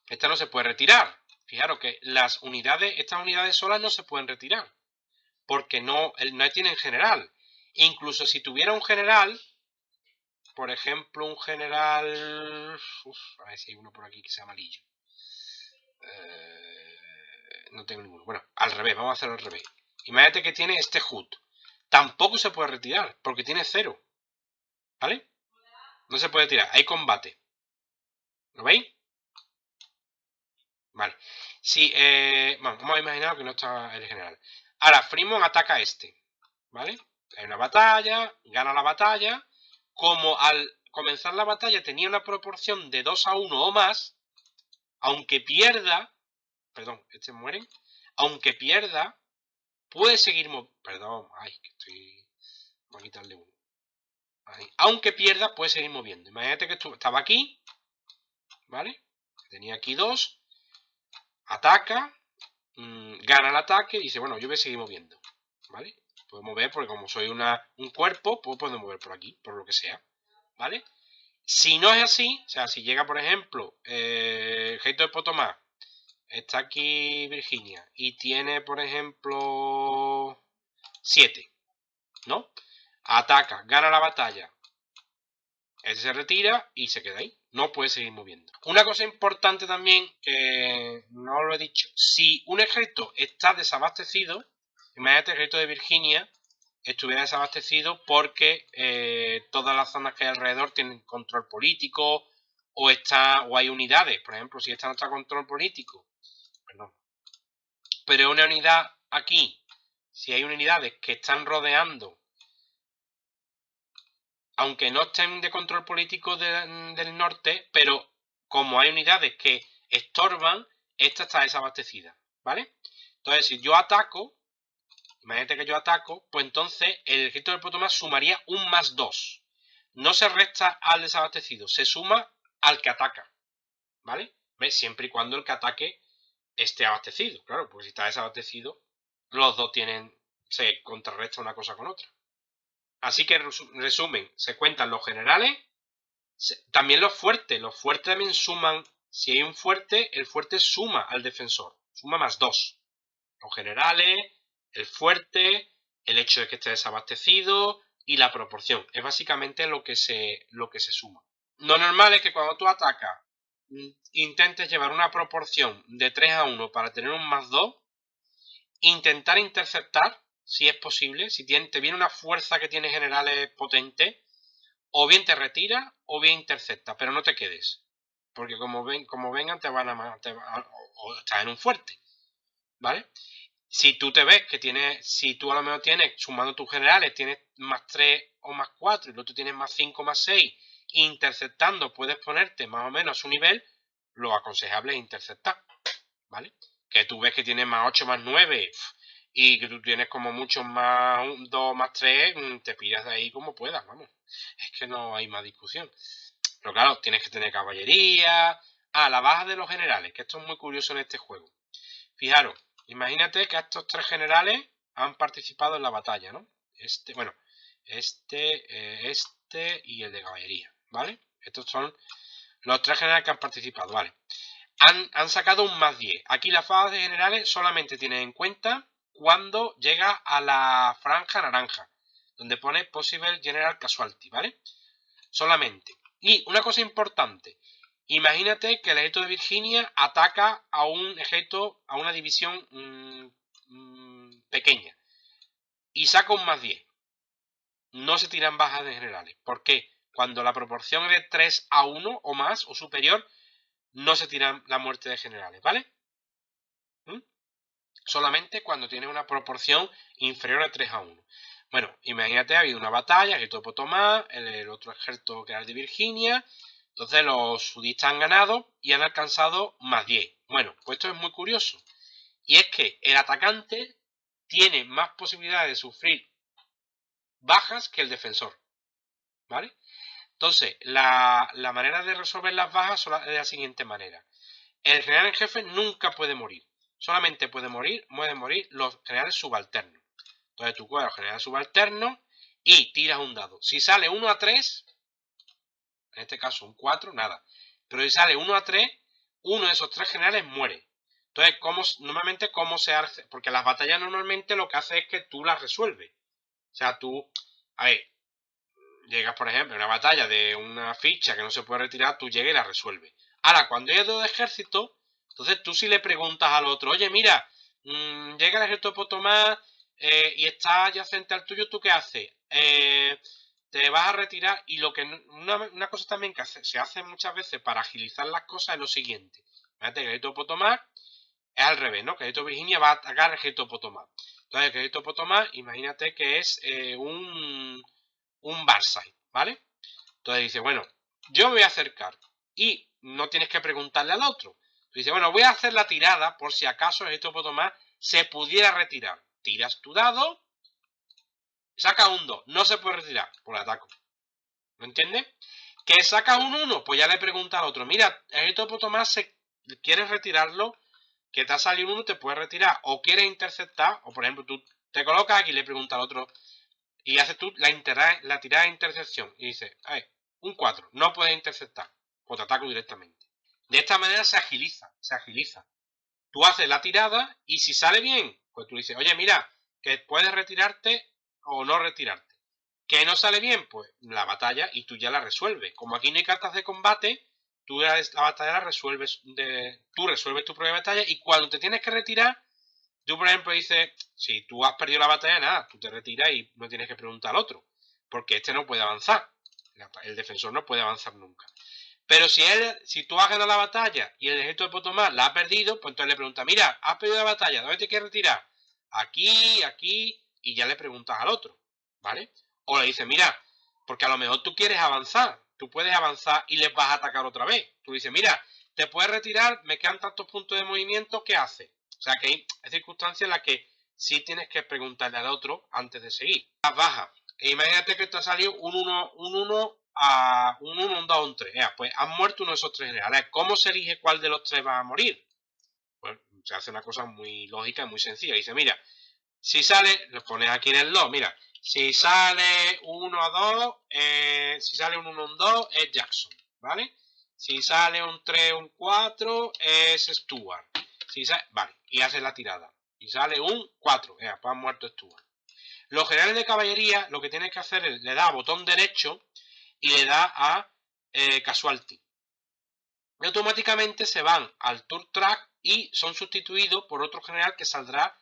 Esta no se puede retirar. Fijaros que estas unidades solas no se pueden retirar. Porque no tienen general. Incluso si tuviera un general, por ejemplo, un general... a ver si hay uno por aquí que sea amarillo. No tengo ninguno. Bueno, al revés, vamos a hacerlo al revés. Imagínate que tiene este HUD. Tampoco se puede retirar, porque tiene 0. ¿Vale? No se puede tirar, hay combate. ¿Lo veis? Vale. Si, bueno, vamos a imaginar que no está el general. Ahora, Fremont ataca a este. ¿Vale? Hay una batalla, gana la batalla. Como al comenzar la batalla tenía una proporción de 2-1 o más, aunque pierda, perdón, mueren, aunque pierda, puede seguir perdón, ay, que estoy, voy a quitarle uno. Ahí. Aunque pierda, puede seguir moviendo. Imagínate que estaba aquí, ¿vale? Tenía aquí 2, ataca, gana el ataque y dice, bueno, yo voy a seguir moviendo, ¿vale? Puedo mover porque como soy un cuerpo, pues puedo mover por aquí, por lo que sea, ¿vale? Si no es así, o sea, si llega, por ejemplo, el ejército de Potomac, está aquí Virginia, y tiene, por ejemplo, 7, ¿no? Ataca, gana la batalla, Ese se retira y se queda ahí. No puede seguir moviendo. Una cosa importante también, que no lo he dicho. Si un ejército está desabastecido, imagínate el ejército de Virginia estuviera desabastecido porque todas las zonas que hay alrededor tienen control político o hay unidades. Por ejemplo, si esta no está control político, perdón, pero una unidad aquí, si hay unidades que están rodeando, aunque no estén de control político del norte, pero como hay unidades que estorban, esta está desabastecida, ¿vale? Entonces, si yo ataco, imagínate que yo ataco, pues entonces el ejército del Potomac sumaría un +2. No se resta al desabastecido, se suma al que ataca, ¿vale? ¿Ves? Siempre y cuando el que ataque esté abastecido, claro, porque si está desabastecido, los dos se contrarresta una cosa con otra. Así que, resumen, se cuentan los generales, también los fuertes también suman. Si hay un fuerte, el fuerte suma al defensor, suma +2. Los generales, el fuerte, el hecho de que esté desabastecido y la proporción. Es básicamente lo que se suma. Lo normal es que cuando tú atacas, intentes llevar una proporción de 3-1 para tener un +2. Intentar interceptar, si es posible. Si te viene una fuerza que tiene generales potentes, o bien te retira o bien intercepta, pero no te quedes. Porque como vengan te van a o estás en un fuerte, ¿vale? Si tú te ves que si tú a lo mejor tienes, sumando tus generales, tienes +3 o +4 y el otro tienes +5, +6, interceptando puedes ponerte más o menos a su nivel, lo aconsejable es interceptar, ¿vale? Que tú ves que tienes +8, +9 y que tú tienes como mucho +2, +3, te piras de ahí como puedas, vamos. Es que no hay más discusión. Pero claro, tienes que tener caballería. La baja de los generales, que esto es muy curioso en este juego. Fijaros, imagínate que estos 3 generales han participado en la batalla, ¿no? Este y el de caballería, ¿vale? Estos son los 3 generales que han participado, ¿vale? Han sacado un +10. Aquí la fase de generales solamente tiene en cuenta cuando llega a la franja naranja, donde pone Possible General Casualty, ¿vale? Solamente. Y una cosa importante, imagínate que el ejército de Virginia ataca a un ejército, a una división pequeña y saca un +10. No se tiran bajas de generales. ¿Por qué? Cuando la proporción es de 3-1 o más o superior, no se tiran la muerte de generales, ¿vale? Solamente cuando tiene una proporción inferior a 3-1. Bueno, imagínate, ha habido una batalla, el ejército de Potomac, el otro ejército que era el de Virginia. Entonces los sudistas han ganado y han alcanzado +10. Bueno, pues esto es muy curioso. Y es que el atacante tiene más posibilidades de sufrir bajas que el defensor, ¿vale? Entonces, la manera de resolver las bajas es de la siguiente manera. El general en jefe nunca puede morir. Solamente pueden morir los generales subalternos. Entonces tú coges los generales subalternos y tiras un dado. Si sale 1-3, en este caso un 4, nada. Pero si sale 1-3, uno de esos 3 generales muere. Entonces, normalmente, ¿cómo se hace? Porque las batallas normalmente lo que hace es que tú las resuelves. O sea, tú, a ver, llegas, por ejemplo, a una batalla de una ficha que no se puede retirar, tú llegas y la resuelves. Ahora, cuando hay 2 ejércitos, entonces tú sí le preguntas al otro, oye, mira, llega el ejército de Potomac y está adyacente al tuyo, ¿tú qué haces? Te vas a retirar. Y lo que una cosa también que se hace muchas veces para agilizar las cosas es lo siguiente. Fíjate que el ejército de Potomac es al revés, ¿no? Que el ejército de Virginia va a atacar el ejército de Potomac. Entonces, el ejército de Potomac, imagínate que es un Barside, ¿vale? Entonces dice, bueno, yo me voy a acercar y no tienes que preguntarle al otro. Dice, bueno, voy a hacer la tirada por si acaso el ejército de Potomac se pudiera retirar. Tiras tu dado, saca un 2, no se puede retirar por ataco. ¿Me entiendes? Que sacas un 1, pues ya le pregunta al otro, mira, el ejército de Potomac ¿quieres retirarlo? Que te ha salido un 1, te puedes retirar. O quieres interceptar, o por ejemplo, tú te colocas aquí y le preguntas al otro, y haces tú la tirada de intercepción. Y dices, un 4, no puedes interceptar. Pues te ataco directamente. De esta manera se agiliza. Tú haces la tirada y si sale bien, pues tú dices, oye, mira, que puedes retirarte o no retirarte. ¿Qué no sale bien? Pues la batalla y tú ya la resuelves. Como aquí no hay cartas de combate, tú la batalla la resuelves, tú resuelves tu propia batalla y cuando te tienes que retirar, tú por ejemplo dices, si tú has perdido la batalla, nada, tú te retiras y no tienes que preguntar al otro, porque este no puede avanzar. El defensor no puede avanzar nunca. Pero si tú has ganado la batalla y el ejército de Potomás la ha perdido, pues entonces le preguntas, mira, has perdido la batalla, ¿dónde te quieres retirar? Aquí, aquí, y ya le preguntas al otro, ¿vale? O le dices, mira, porque a lo mejor tú quieres avanzar, tú puedes avanzar y les vas a atacar otra vez. Tú dices, mira, te puedes retirar, me quedan tantos puntos de movimiento, ¿qué haces? O sea que hay circunstancias en las que sí tienes que preguntarle al otro antes de seguir. Las bajas. Imagínate que te ha salido un 1 a un 1, un 2, un 3. Pues han muerto uno de esos tres generales. ¿Cómo se elige cuál de los tres va a morir? Pues se hace una cosa muy lógica y muy sencilla. Dice, mira, si sale, lo pones aquí en el 2, mira, si sale 1 a 2, si sale un 1 un 2, es Jackson, ¿vale? Si sale un 3 un 4, es Stuart. Vale, y hace la tirada. Y sale un 4, pues han muerto Stuart. Los generales de caballería lo que tienes que hacer es le da a botón derecho y le da a casualty. Y automáticamente se van al turn track y son sustituidos por otro general que saldrá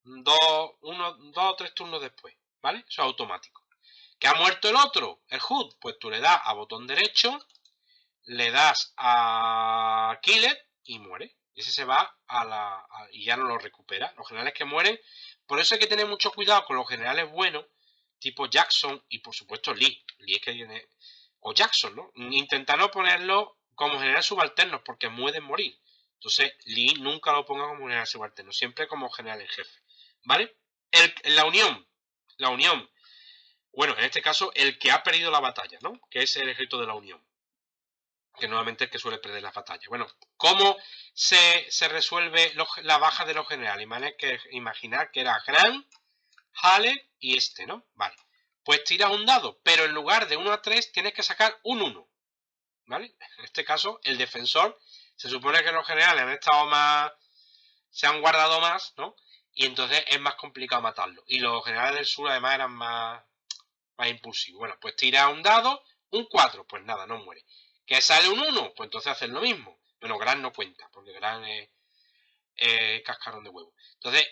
2 o 3 turnos después, ¿vale? Eso es automático. ¿Que ha muerto el otro? El HUD. Pues tú le das a botón derecho, le das a Killer y muere. Y ese se va y ya no lo recupera. Los generales que mueren. Por eso hay que tener mucho cuidado con los generales buenos, tipo Jackson y por supuesto Lee. Lee es que tiene. O Jackson, ¿no? Intentar no ponerlo como general subalternos porque pueden morir. Entonces, Lee nunca lo ponga como general subalterno, siempre como general en jefe. ¿Vale? La Unión. Bueno, en este caso, el que ha perdido la batalla, ¿no? Que es el ejército de la Unión. Que normalmente es el que suele perder las batallas. Bueno, ¿cómo se resuelve la baja de los generales? Imaginar que era Grant, Halle y este, ¿no? Vale. Pues tiras un dado, pero en lugar de 1 a 3 tienes que sacar un 1. ¿Vale? En este caso, el defensor, se supone que los generales han estado más, se han guardado más, ¿no? Y entonces es más complicado matarlo. Y los generales del sur además eran más impulsivos. Bueno, pues tira un dado, un 4, pues nada, no muere. ¿Que sale un 1? Pues entonces hacen lo mismo. Bueno, Gran no cuenta, porque Gran es cascarón de huevo. Entonces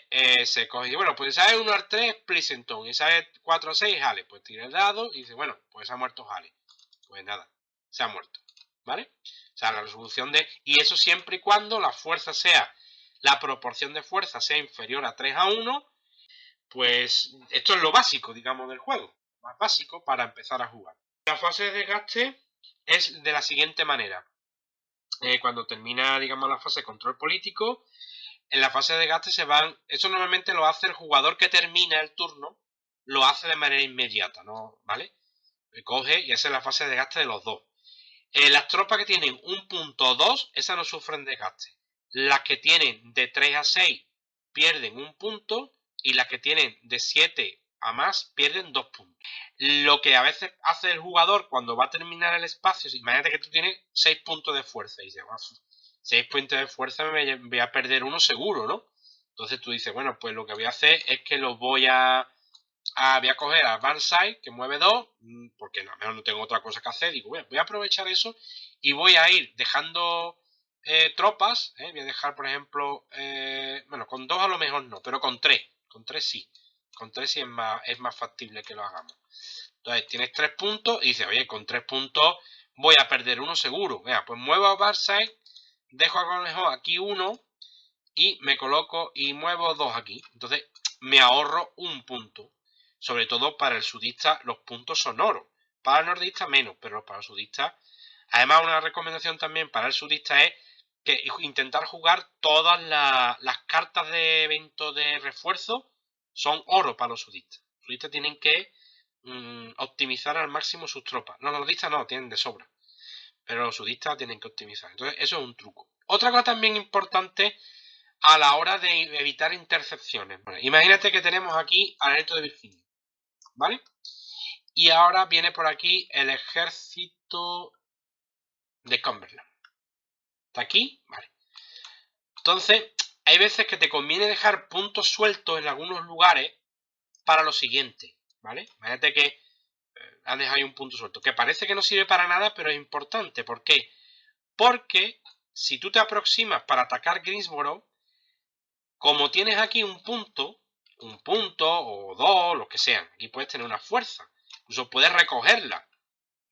se coge y dice, bueno, pues sale 1 al 3, Plisenton. Y sale 4 a 6, Halle. Pues tira el dado y dice, bueno, pues ha muerto Halle. Pues nada, se ha muerto. ¿Vale? O sea, la resolución de... Y eso siempre y cuando la fuerza sea... La proporción de fuerza sea inferior a 3 a 1. Pues esto es lo básico, digamos, del juego. Más básico para empezar a jugar. La fase de desgaste es de la siguiente manera. Cuando termina, digamos, la fase de control político, en la fase de desgaste se van... Eso normalmente lo hace el jugador que termina el turno, lo hace de manera inmediata, ¿no? ¿Vale? Coge y hace la fase de desgaste de los dos. Las tropas que tienen un punto o 2, esas no sufren desgaste. Las que tienen de 3 a 6 pierden un punto y las que tienen de 7 a más pierden 2 puntos. Lo que a veces hace el jugador cuando va a terminar el espacio, imagínate que tú tienes 6 puntos de fuerza y dices, 6 puntos de fuerza me voy a perder uno seguro, ¿no? Entonces tú dices, bueno, pues lo que voy a hacer es que los voy a coger a Banzai, que mueve 2, porque a lo mejor no tengo otra cosa que hacer. Digo, voy a aprovechar eso y voy a ir dejando tropas. Voy a dejar, por ejemplo, bueno, con 2 a lo mejor no, pero con 3. Con 3 sí. Con 3 sí es más factible que lo hagamos. Entonces, tienes 3 puntos y dices, oye, con 3 puntos voy a perder uno seguro. Venga, pues muevo a Banzai, dejo a lo mejor aquí 1 y me coloco y muevo 2 aquí. Entonces, me ahorro un punto. Sobre todo para el sudista los puntos son oro. Para el nordista menos, pero para el sudista... Además, una recomendación también para el sudista es que intentar jugar todas las cartas de evento de refuerzo son oro para los sudistas. Los sudistas tienen que optimizar al máximo sus tropas. Los nordistas no, tienen de sobra. Pero los sudistas tienen que optimizar. Entonces, eso es un truco. Otra cosa también importante a la hora de evitar intercepciones. Bueno, imagínate que tenemos aquí al ejército de Virginia, ¿vale? Y ahora viene por aquí el ejército de Cumberland. ¿Está aquí? Vale. Entonces, hay veces que te conviene dejar puntos sueltos en algunos lugares para lo siguiente, ¿vale? Imagínate que han dejado ahí un punto suelto, que parece que no sirve para nada, pero es importante. ¿Por qué? Porque si tú te aproximas para atacar Greensboro, como tienes aquí un punto o dos, lo que sean, aquí puedes tener una fuerza, incluso puedes recogerla,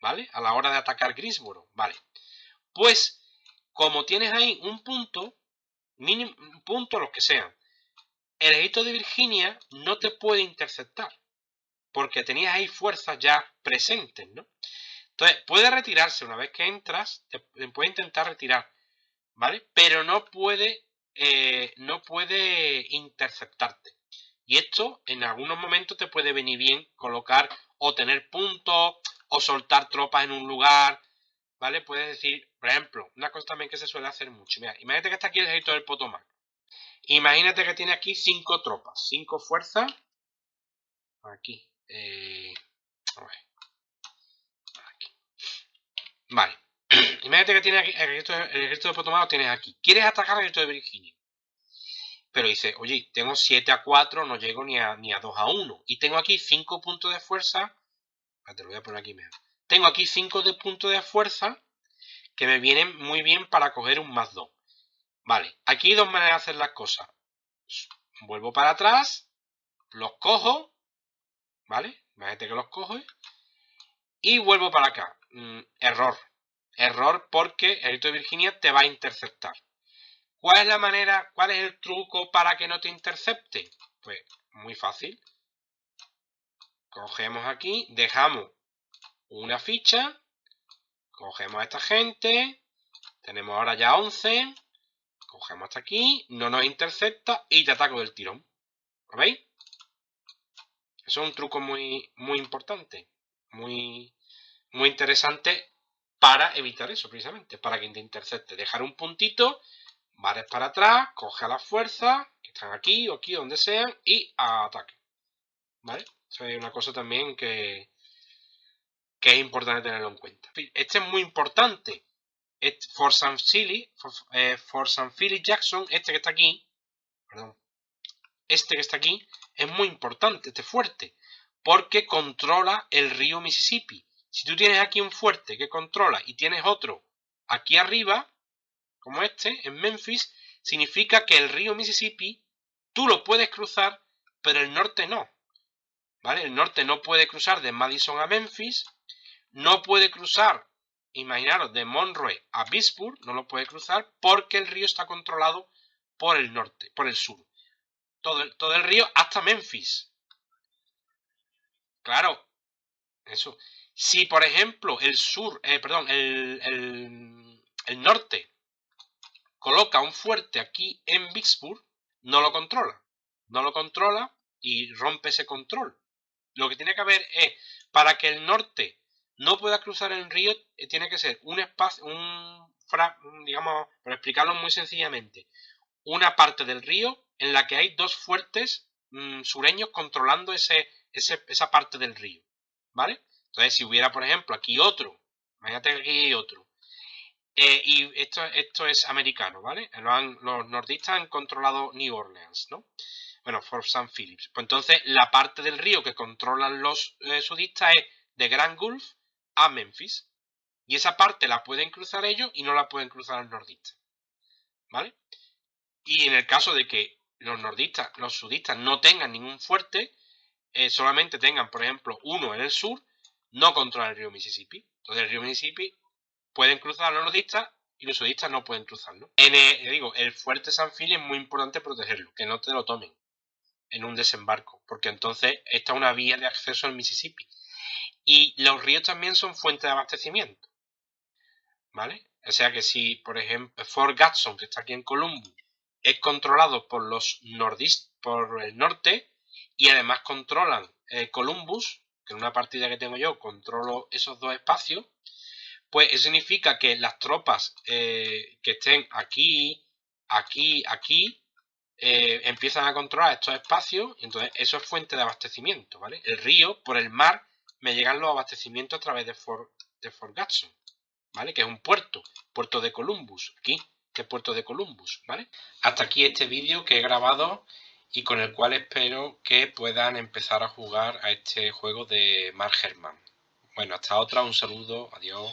¿vale? A la hora de atacar Greensboro, ¿vale? Pues, como tienes ahí un punto, mínimo, un punto, los que sean, el ejército de Virginia no te puede interceptar, porque tenías ahí fuerzas ya presentes, ¿no? Entonces, puede retirarse una vez que entras, te puede intentar retirar, ¿vale? Pero no puede interceptarte. Y esto en algunos momentos te puede venir bien colocar o tener puntos o soltar tropas en un lugar, ¿vale? Puedes decir, por ejemplo, una cosa también que se suele hacer mucho. Mira, imagínate que está aquí el ejército del Potomac. Imagínate que tiene aquí 5 tropas, 5 fuerzas. Aquí. A ver, aquí. Vale. Imagínate que tiene aquí el ejército de Potomac lo tienes aquí. ¿Quieres atacar al ejército de Virginia? Pero dice, oye, tengo 7-4, no llego ni a 2-1. Y tengo aquí 5 puntos de fuerza. Te lo voy a poner aquí mejor. Tengo aquí 5 puntos de fuerza que me vienen muy bien para coger un +2. Vale, aquí hay dos maneras de hacer las cosas. Vuelvo para atrás, los cojo, ¿vale? Imagínate que los cojo y vuelvo para acá. Error. Error porque el ejército de Virginia te va a interceptar. ¿Cuál es la manera, cuál es el truco para que no te intercepte? Pues muy fácil. Cogemos aquí, dejamos una ficha, cogemos a esta gente, tenemos ahora ya 11, cogemos hasta aquí, no nos intercepta y te ataco del tirón. ¿Lo veis? Eso es un truco muy, muy importante, muy interesante para evitar eso precisamente, para que te intercepte. Dejar un puntito, bares para atrás, coge a las fuerzas que están aquí o aquí, donde sean, y ataque. ¿Vale? Eso es una cosa también que es importante tenerlo en cuenta. Este es muy importante. Fort St. Philip Jackson, este que está aquí, perdón, este que está aquí, es muy importante, este fuerte, porque controla el río Mississippi. Si tú tienes aquí un fuerte que controla y tienes otro aquí arriba, como este, en Memphis, significa que el río Mississippi tú lo puedes cruzar, pero el norte no. ¿Vale? El norte no puede cruzar de Madison a Memphis, no puede cruzar, imaginaros, de Monroe a Vicksburg, no lo puede cruzar porque el río está controlado por el norte, por el sur. Todo el río hasta Memphis. Claro, eso. Si, por ejemplo, el norte coloca un fuerte aquí en Vicksburg, no lo controla. No lo controla y rompe ese control. Lo que tiene que haber es, para que el norte no pueda cruzar el río, tiene que ser un espacio, digamos, para explicarlo muy sencillamente, una parte del río en la que hay dos fuertes sureños controlando esa parte del río, ¿vale? Entonces, si hubiera, por ejemplo, aquí otro, imagínate que aquí hay otro, y esto es americano, ¿vale? Los nordistas han controlado New Orleans, ¿no? Bueno, Fort St. Phillips. Pues entonces, la parte del río que controlan los sudistas es de Grand Gulf a Memphis. Y esa parte la pueden cruzar ellos y no la pueden cruzar los nordistas, ¿vale? Y en el caso de que los sudistas no tengan ningún fuerte, solamente tengan, por ejemplo, uno en el sur, no controla el río Mississippi. Entonces el río Mississippi pueden cruzar los nordistas y los sudistas no pueden cruzarlo. El fuerte San Philip es muy importante protegerlo, que no te lo tomen en un desembarco, porque entonces esta es una vía de acceso al Mississippi. Y los ríos también son fuente de abastecimiento, ¿vale? O sea que si, por ejemplo, Fort Jackson, que está aquí en Columbus, es controlado por los nordistas, por el norte, y además controlan Columbus, que en una partida que tengo yo controlo esos dos espacios, pues eso significa que las tropas que estén aquí, empiezan a controlar estos espacios, y entonces eso es fuente de abastecimiento, ¿vale? El río, por el mar, me llegan los abastecimientos a través de Fort Jackson, ¿vale? Que es un puerto de Columbus, aquí, que es puerto de Columbus, ¿vale? Hasta aquí este vídeo que he grabado y con el cual espero que puedan empezar a jugar a este juego de Mark Herman. Bueno, hasta otra, un saludo, adiós.